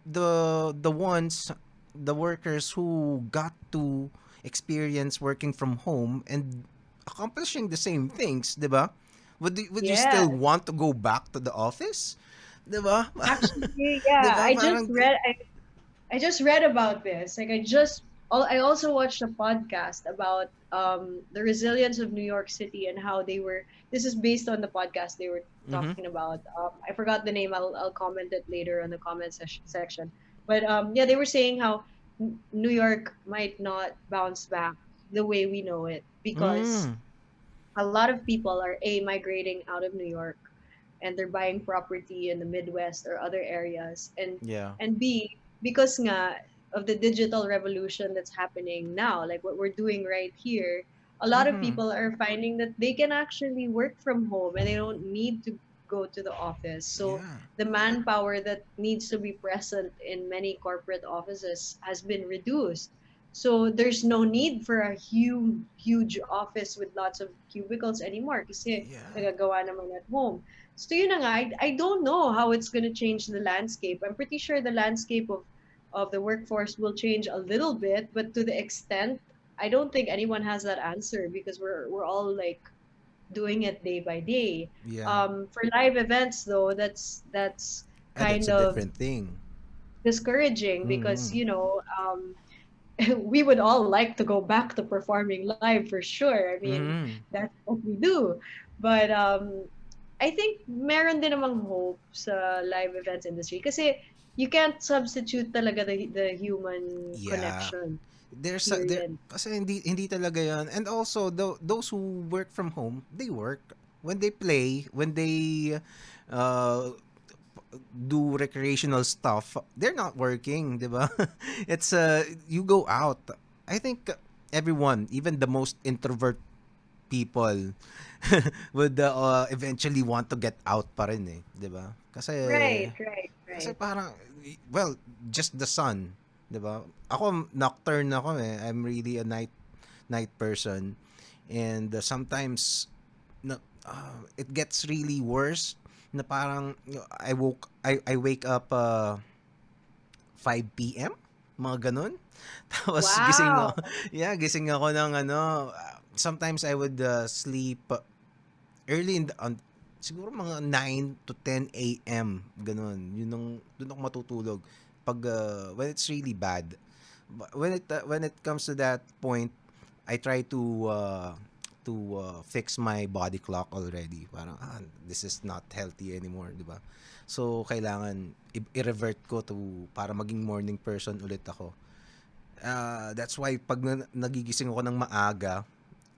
ones, the workers who got to experience working from home and accomplishing the same things, 'di ba? Would you Yeah. still want to go back to the office? 'Di ba? Actually, 'Di yeah. ba? Parang I just read about this. Like I also watched a podcast about the resilience of New York City and how they were. This is based on the podcast they were mhm. talking about. I forgot the name. I'll comment it later on the comment section. But yeah, they were saying how New York might not bounce back the way we know it because Mm. a lot of people are migrating out of New York and they're buying property in the Midwest or other areas, Yeah. and B, because nga of the digital revolution that's happening now, like what we're doing right here, a lot of Mhm. people are finding that they can actually work from home and they don't need to go to the office. So Yeah. the manpower that needs to be present in many corporate offices has been reduced. So there's no need for a huge office with lots of cubicles anymore kasi Yeah. nagagawa naman at home. So yun na nga, I don't know how it's going to change the landscape. I'm pretty sure the landscape of the workforce will change a little bit, but to the extent I don't think anyone has that answer because we're all like doing it day by day. Yeah. For live events though, that's That's kind a of different thing. discouraging because Mm-hmm. we would all like to go back to performing live for sure. I mean, Mm-hmm. that's what we do. But I think meron din namang hope sa live events industry kasi you can't substitute talaga the human Yeah. connection There experience. kasi hindi talaga 'yan. And also those who work from home, they work when they play, when they uh do recreational stuff, they're not working, 'di ba? It's you go out. I think everyone, even the most introvert people would eventually want to get out pa rin eh, 'di ba? Right, right, Kasi right. parang, well, just the sun, 'di ba? Ako nocturne ako eh. I'm really a night person, and sometimes na, it gets really worse na parang I wake up 5 p.m. mga ganun. Tapos gising ako. Wow. Yeah, gising ako ng ano, sometimes I would sleep early in the siguro mga 9 to 10 a.m. ganun. Yun nung doon ako matutulog pag when it's really bad. When it comes to that point, I try to fix my body clock already. Parang this is not healthy anymore, 'di ba? So kailangan i-revert ko to para maging morning person ulit ako. That's why pag nagigising ako ng maaga,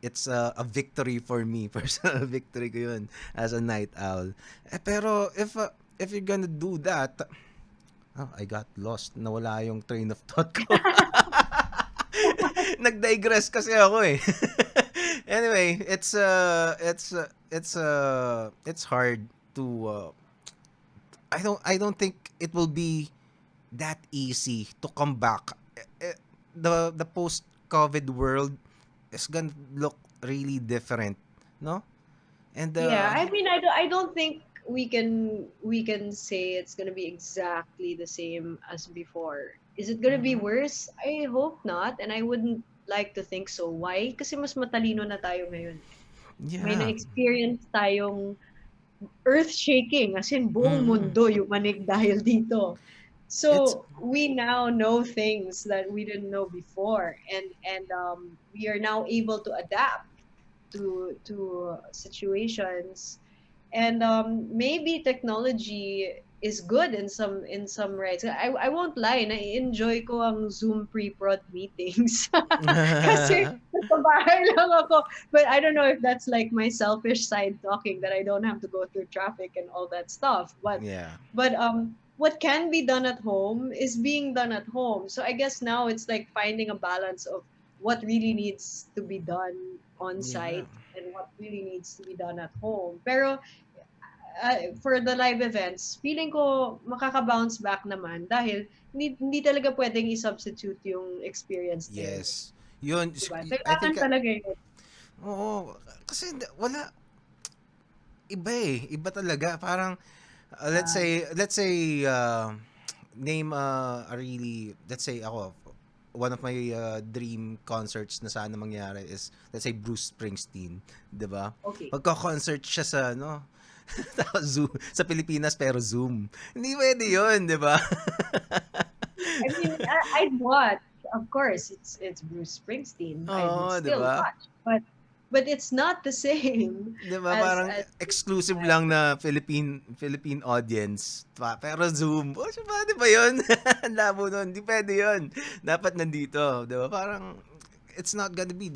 it's a victory for me. Personal victory ko yun as a night owl. Pero if you're gonna do that, I got lost. Nawala yung train of thought ko. Nag-digress kasi ako eh. Anyway, it's hard to I don't think it will be that easy to come back. The post COVID world is gonna look really different, no? And Yeah, I mean, I don't think we can say it's gonna be exactly the same as before. Is it gonna be mhm. worse? I hope not, and I wouldn't like to think so. Why? Kasi mas matalino na tayo ngayon. May Yeah. na-experience tayong earth-shaking, as in buong Mm. mundo yung manig dahil dito. It's So we now know things that we didn't know before, and we are now able to adapt to situations, and maybe technology is good in some rights. I won't lie, na-enjoy ko ang Zoom pre-prod meetings kasi sa bahay lang ako. But I don't know if that's like my selfish side talking that I don't have to go through traffic and all that stuff. But yeah. but what can be done at home is being done at home. So I guess now it's like finding a balance of what really needs to be done on Yeah. site and what really needs to be done at home. Pero for the live events, feeling ko makaka-bounce back naman dahil hindi talaga pwedeng i-substitute yung experience there. Yes. Yun, Diba? I Kailangan think talaga yun. oo, kasi wala iba eh. Iba talaga. Parang Uh, let's say name a really, let's say ako, one of my dream concerts na sana mangyari is, let's say, Bruce Springsteen, 'di ba? okay. Magko-concert siya sa ano, Zoom, sa Pilipinas pero Zoom. Hindi pwede 'yun, 'di ba? I mean, I'd watch. Of course, it's Bruce Springsteen. I would Oo, 'di still ba? watch, but it's not the same 'Di ba parang as exclusive lang na Philippine audience. Pero Zoom. Oh, siya ba, 'di ba 'yun? Ang labo nun. Hindi pwede 'yun. Dapat nandito, 'di ba? Parang it's not gonna be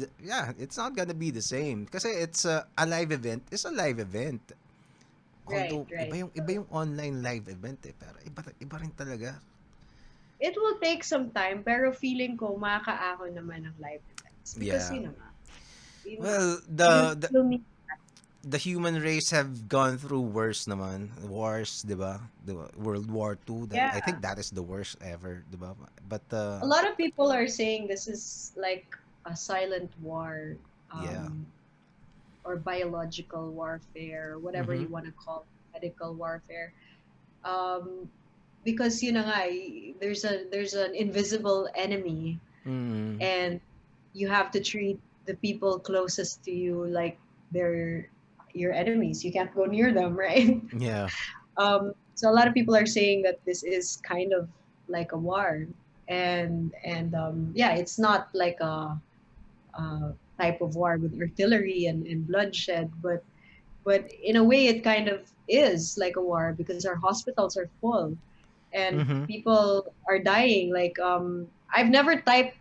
it's not gonna be the same kasi it's a live event. It's a live event. right, Although right. iba yung online live event eh, pero iba rin talaga. It will take some time, pero feeling ko makakaahon naman ng live events because Yeah. yun nga, Well, you the still need. the human race have gone through worse naman. Wars, 'di ba? The World War II, that I Yeah, think that is the worst ever, 'di ba? But a lot of people are saying this is like a silent war, yeah. um, or biological warfare, whatever Mhm. you want to call it, medical warfare. Um, because yun na nga, there's an invisible enemy, Mm. and you have to treat the people closest to you like they're your enemies. You can't go near them, right? Yeah. So a lot of people are saying that this is kind of like a war, and yeah, it's not like a type of war with artillery and bloodshed, but in a way it kind of is like a war because our hospitals are full and Mm-hmm. people are dying. Like I've never typed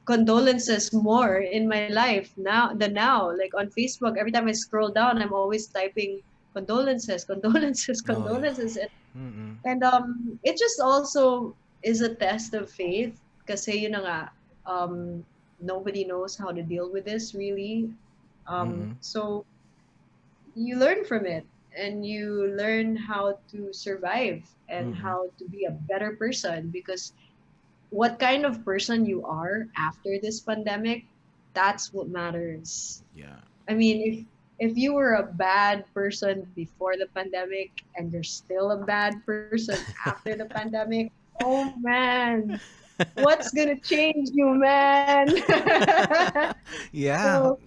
condolences more in my life now. Like on Facebook, every time I scroll down, I'm always typing condolences, condolences, Oh yeah. condolences, Mm-mm. and it just also is a test of faith. Kasi yun na nga, nobody knows how to deal with this really. Mm-mm. So you learn from it and you learn how to survive and Mm-mm. how to be a better person because what kind of person you are after this pandemic, that's what matters. Yeah. I mean, if you were a bad person before the pandemic and you're still a bad person after the pandemic, oh man, what's gonna change you, man? Yeah. So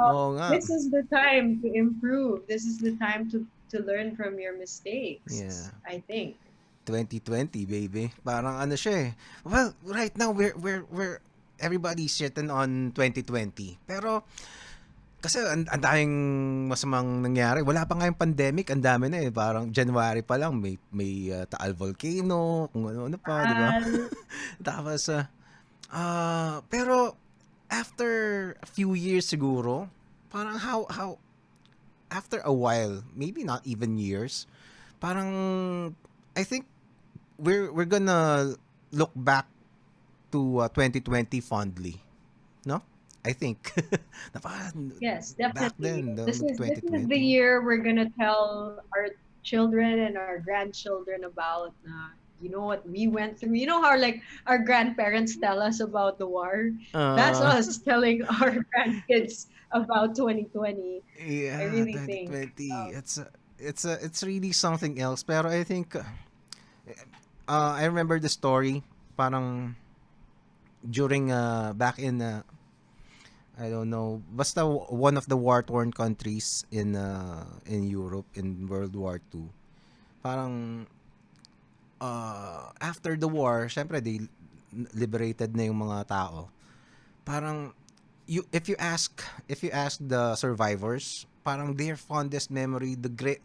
Oo nga. this is the time to improve. This is the time to learn from your mistakes, Yeah. I think. 2020, baby. Parang ano siya eh. Well, right now we're everybody's sitting on 2020. Pero kasi ang daming masamang nangyari. Wala pa nga yung pandemic, ang dami na eh. Parang January pa lang may Taal Volcano, kung ano-ano pa, 'di ba? Uh, Tapos pero after a few years siguro, parang how after a while, maybe not even years, parang I think we're gonna look back to 2020 fondly, no? I think. yes, Back definitely. then, This is the 2020. year we're gonna tell our children and our grandchildren about you know what we went through. You know how like our grandparents tell us about the war? That's Uh, us telling our grandkids about 2020. I yeah, really think. 2020. It's really something else. Pero I think I remember the story. Parang during back in I don't know, basta one of the war-torn countries in Europe in World War II. Parang after the war, syempre they liberated na yung mga tao. Parang if you ask the survivors, parang their fondest memory, the great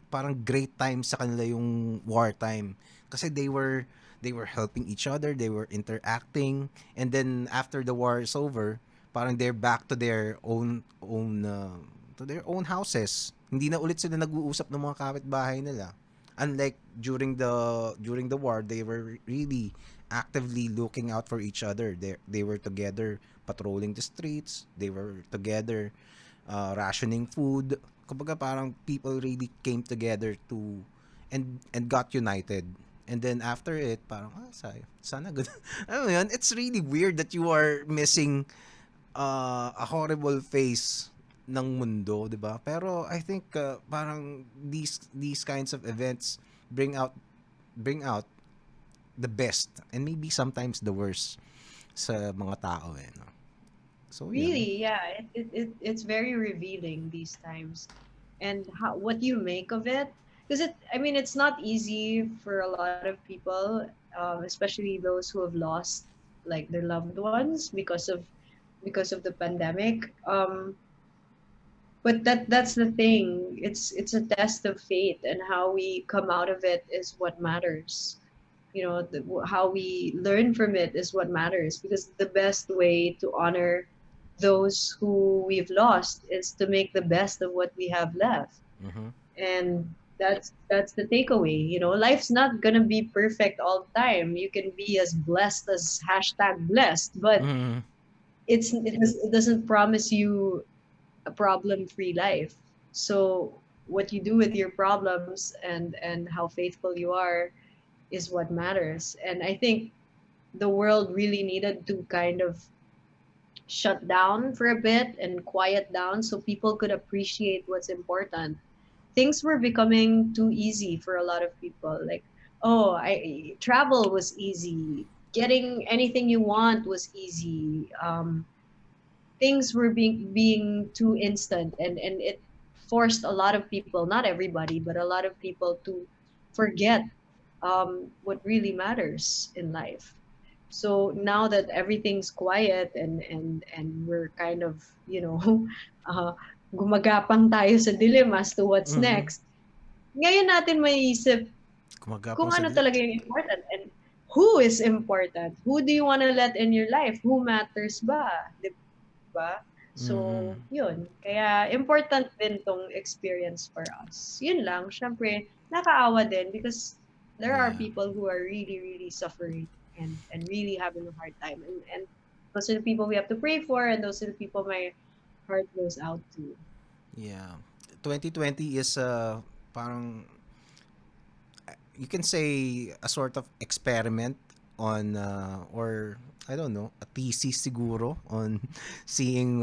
time sa kanila yung wartime kasi they were helping each other, they were interacting, and then after the war is over, parang they're back to their own houses. Hindi na ulit sila nag-uusap ng mga kapitbahay nila. Unlike during the war, they were really actively looking out for each other. They were together patrolling the streets. They were together rationing food. Kumbaga parang people really came together to and got united. And then after it, parang sana good. Ano yun? It's really weird that you are missing a horrible phase ng mundo, 'di ba? Pero I think parang these kinds of events bring out bring out the best and maybe sometimes the worst sa mga tao eh, no? So, yun. Really, yeah, it's very revealing these times, and how what you make of it. Because I mean, it's not easy for a lot of people, especially those who have lost like their loved ones because of the pandemic. But that's the thing. It's a test of faith, and how we come out of it is what matters. You know, how we learn from it is what matters, because the best way to honor those who we've lost is to make the best of what we have left. Mhm. And that's the takeaway. You know, life's not gonna be perfect all the time. You can be as blessed as hashtag blessed, but Mhm. it doesn't promise you a problem free life. So what you do with your problems and how faithful you are is what matters. And I think the world really needed to kind of shut down for a bit and quiet down so people could appreciate what's important. Things were becoming too easy for a lot of people. Like, oh, I travel was easy. Getting anything you want was easy. things were being too instant, and it forced a lot of people, not everybody, but a lot of people to forget what really matters in life. So now that everything's quiet and we're kind of, uh, gumagapang tayo sa dilim as to what's Mm-hmm. next, ngayon natin maiisip Gumagapang kung ano saglit. talaga yung important and who is important. Who do you want to let in your life? Who matters ba? 'Di ba? Mm-hmm. So, yun. Kaya important din tong experience for us. Yun lang. Syempre, nakaawa din because there are Yeah. people who are really, really suffering and really having a hard time. And those are the people we have to pray for, and those are the people my heart goes out to. Yeah. 2020 is parang you can say a sort of experiment on or I don't know, a thesis siguro on seeing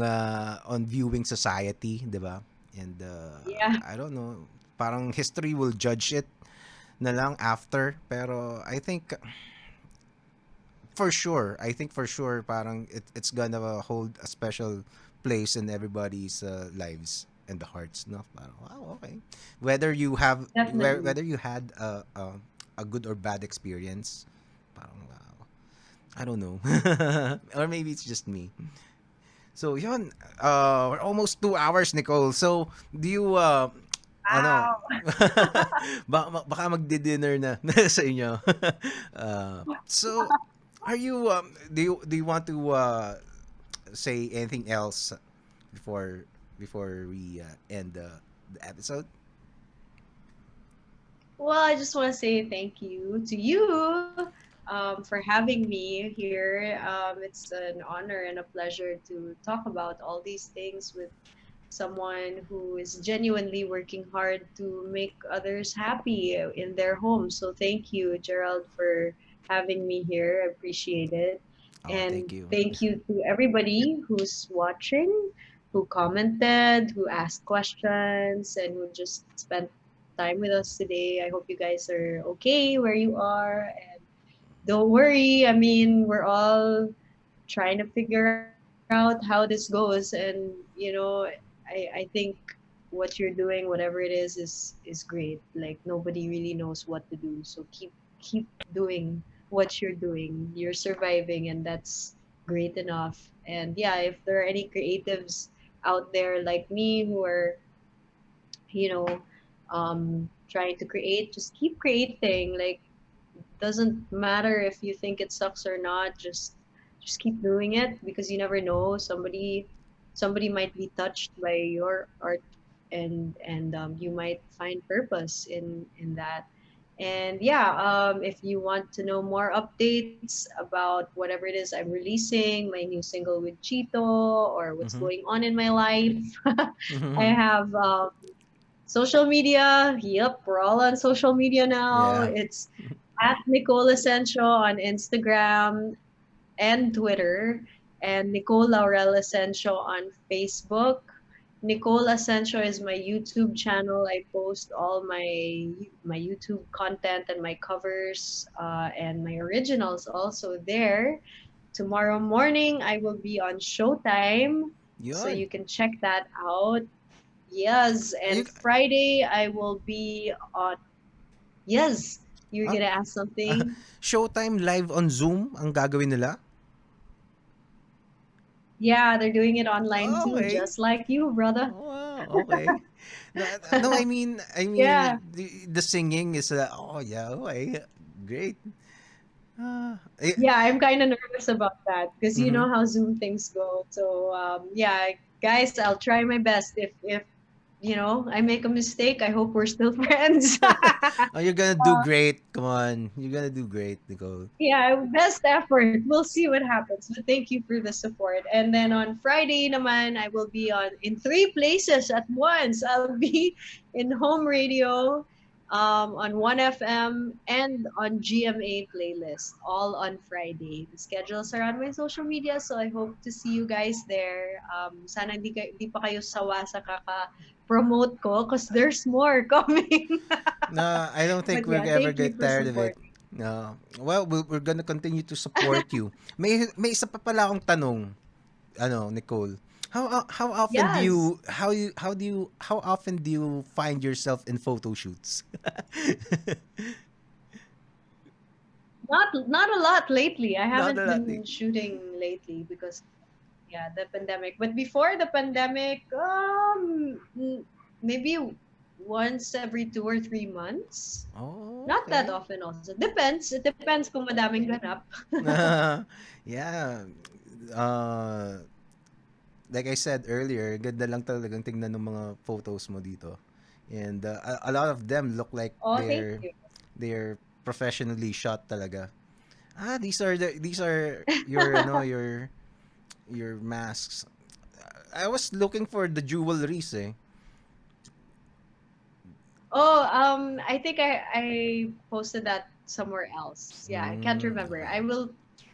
on viewing society, 'di ba? And Yeah, I don't know, parang history will judge it na lang after, pero I think for sure parang it's gonna hold a special place in everybody's lives and the hearts, no? Parang wow, okay. definitely. Whether you had a good or bad experience, parang wow. I don't know. Or maybe it's just me. So, yun. We're almost 2 hours, Nicole. So, do you, ano, Wow. baka magdi-dinner na sa inyo. So, do you want to say anything else before we end the episode? Well, I just want to say thank you to you for having me here. It's an honor and a pleasure to talk about all these things with someone who is genuinely working hard to make others happy in their home. So thank you, Gerald, for having me here. I appreciate it. Oh, And thank you. thank you to everybody who's watching, who commented, who asked questions, and who just spent time with us today. I hope you guys are okay where you are. And don't worry. I mean, we're all trying to figure out how this goes. And, I think what you're doing, whatever it is great. Like nobody really knows what to do. So keep doing what you're doing. You're surviving and that's great enough. And yeah, if there are any creatives out there like me who are, you know, trying to create, just keep creating. Like doesn't matter if you think it sucks or not, just keep doing it because you never know, somebody might be touched by your art, and you might find purpose in that. And yeah, if you want to know more updates about whatever it is I'm releasing, my new single with Chito, or what's Mm-hmm. going on in my life, I Mm-hmm. have social media. Yep, we're all on social media now. Yeah. It's at Nicole Asensio on Instagram and Twitter, and Nicole Laurel Asensio on Facebook. Nicole Asensio is my YouTube channel. I post all my YouTube content and my covers and my originals also there. Tomorrow morning I will be on Showtime, so Yun. you can check that out. Yes, You, and Friday I will be on. Yes, you're ah, gonna ask something. Showtime live on Zoom ang gagawin nila? Yeah, they're doing it online Oh, too, okay. just like you, brother. Oh, wow, okay. No, no, Yeah, the singing is oh yeah, okay. Great. Eh, yeah, I'm kind of nervous about that because you mhm. know how Zoom things go. So yeah, guys, I'll try my best. If I make a mistake, I hope we're still friends. Oh, you're gonna do great. Come on. You're gonna do great, Nicole. Yeah, best effort. We'll see what happens. But thank you for the support. And then on Friday naman, I will be on in three places at once. I'll be in home radio, on 1FM and on GMA playlist, all on Friday. The schedules are on my social media, so I hope to see you guys there. Sana di pa kayo sawa sa kaka-promote ko because there's more coming. No, I don't think But we'll yeah, ever thank you get for tired of it. supporting. No. Well, we're gonna continue to support you. May isa pa pala akong tanong, ano, Nicole. How often do Yes. you how often do you find yourself in photo shoots? Not a lot lately. I Not haven't a lot been lately. shooting lately because yeah, the pandemic. But before the pandemic, maybe once every 2 or 3 months. Oh, Not that okay. often also. Depends. It depends kung madaming ganap. Yeah. Uh, like I said earlier, ganda lang talagang tingnan ng mga photos mo dito. And a lot of them look like Oh, thank you. they're professionally shot talaga. These are your your masks. I was looking for the jewelries eh. Oh, I think I posted that somewhere else. Yeah, I can't remember. Okay. I will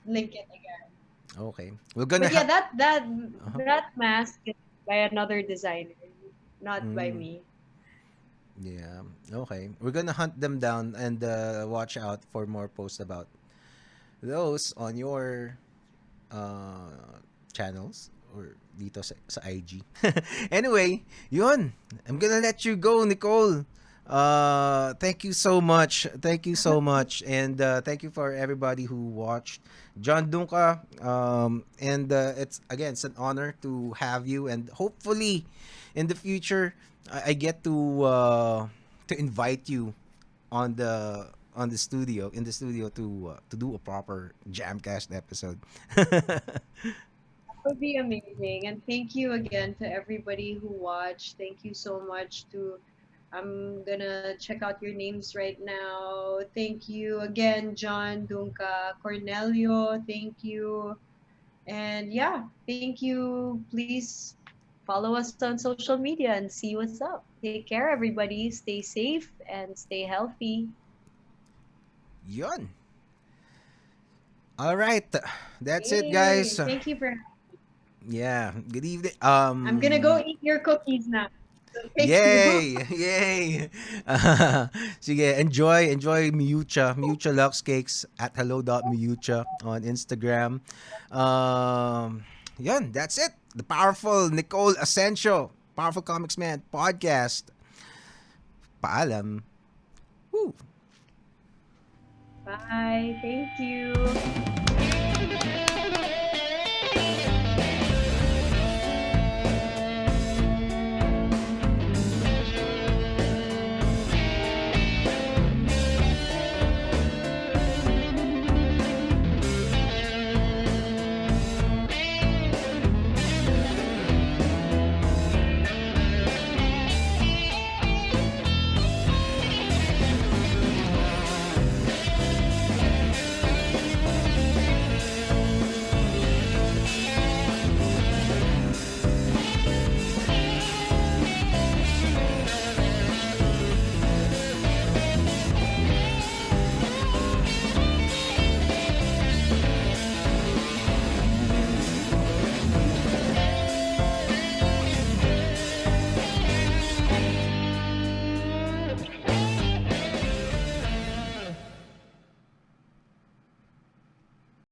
link it again. Okay. We're gonna But yeah, have uh that mask is by another designer, not by mm, me. yeah. Okay. We're gonna hunt them down and watch out for more posts about those on your channels or dito sa IG. Anyway, yun. I'm gonna let you go, Nicole. Thank you so much. Thank you so much. And thank you for everybody who watched. John Dunka. And it's again, it's an honor to have you. And hopefully, in the future, I get to invite you on the studio in the studio to do a proper Jamcast episode. Would be amazing. And thank you again to everybody who watched. Thank you so much to I'm gonna check out your names right now. Thank you again, John, Dunka, Cornelio. Thank you. And yeah, thank you. Please follow us on social media and see what's up. Take care, everybody. Stay safe and stay healthy. Yun. All right. That's it, Yay! guys. Thank you for. Yeah. Good evening. I'm gonna go eat your cookies now. So thank you. Yay! Yay! Sige, enjoy Miucha Lux Cakes at hello.miucha on Instagram. Yun, that's it. The powerful Nicole Asensio, Powerful Comics Man podcast. Paalam. Woo! Bye. Thank you.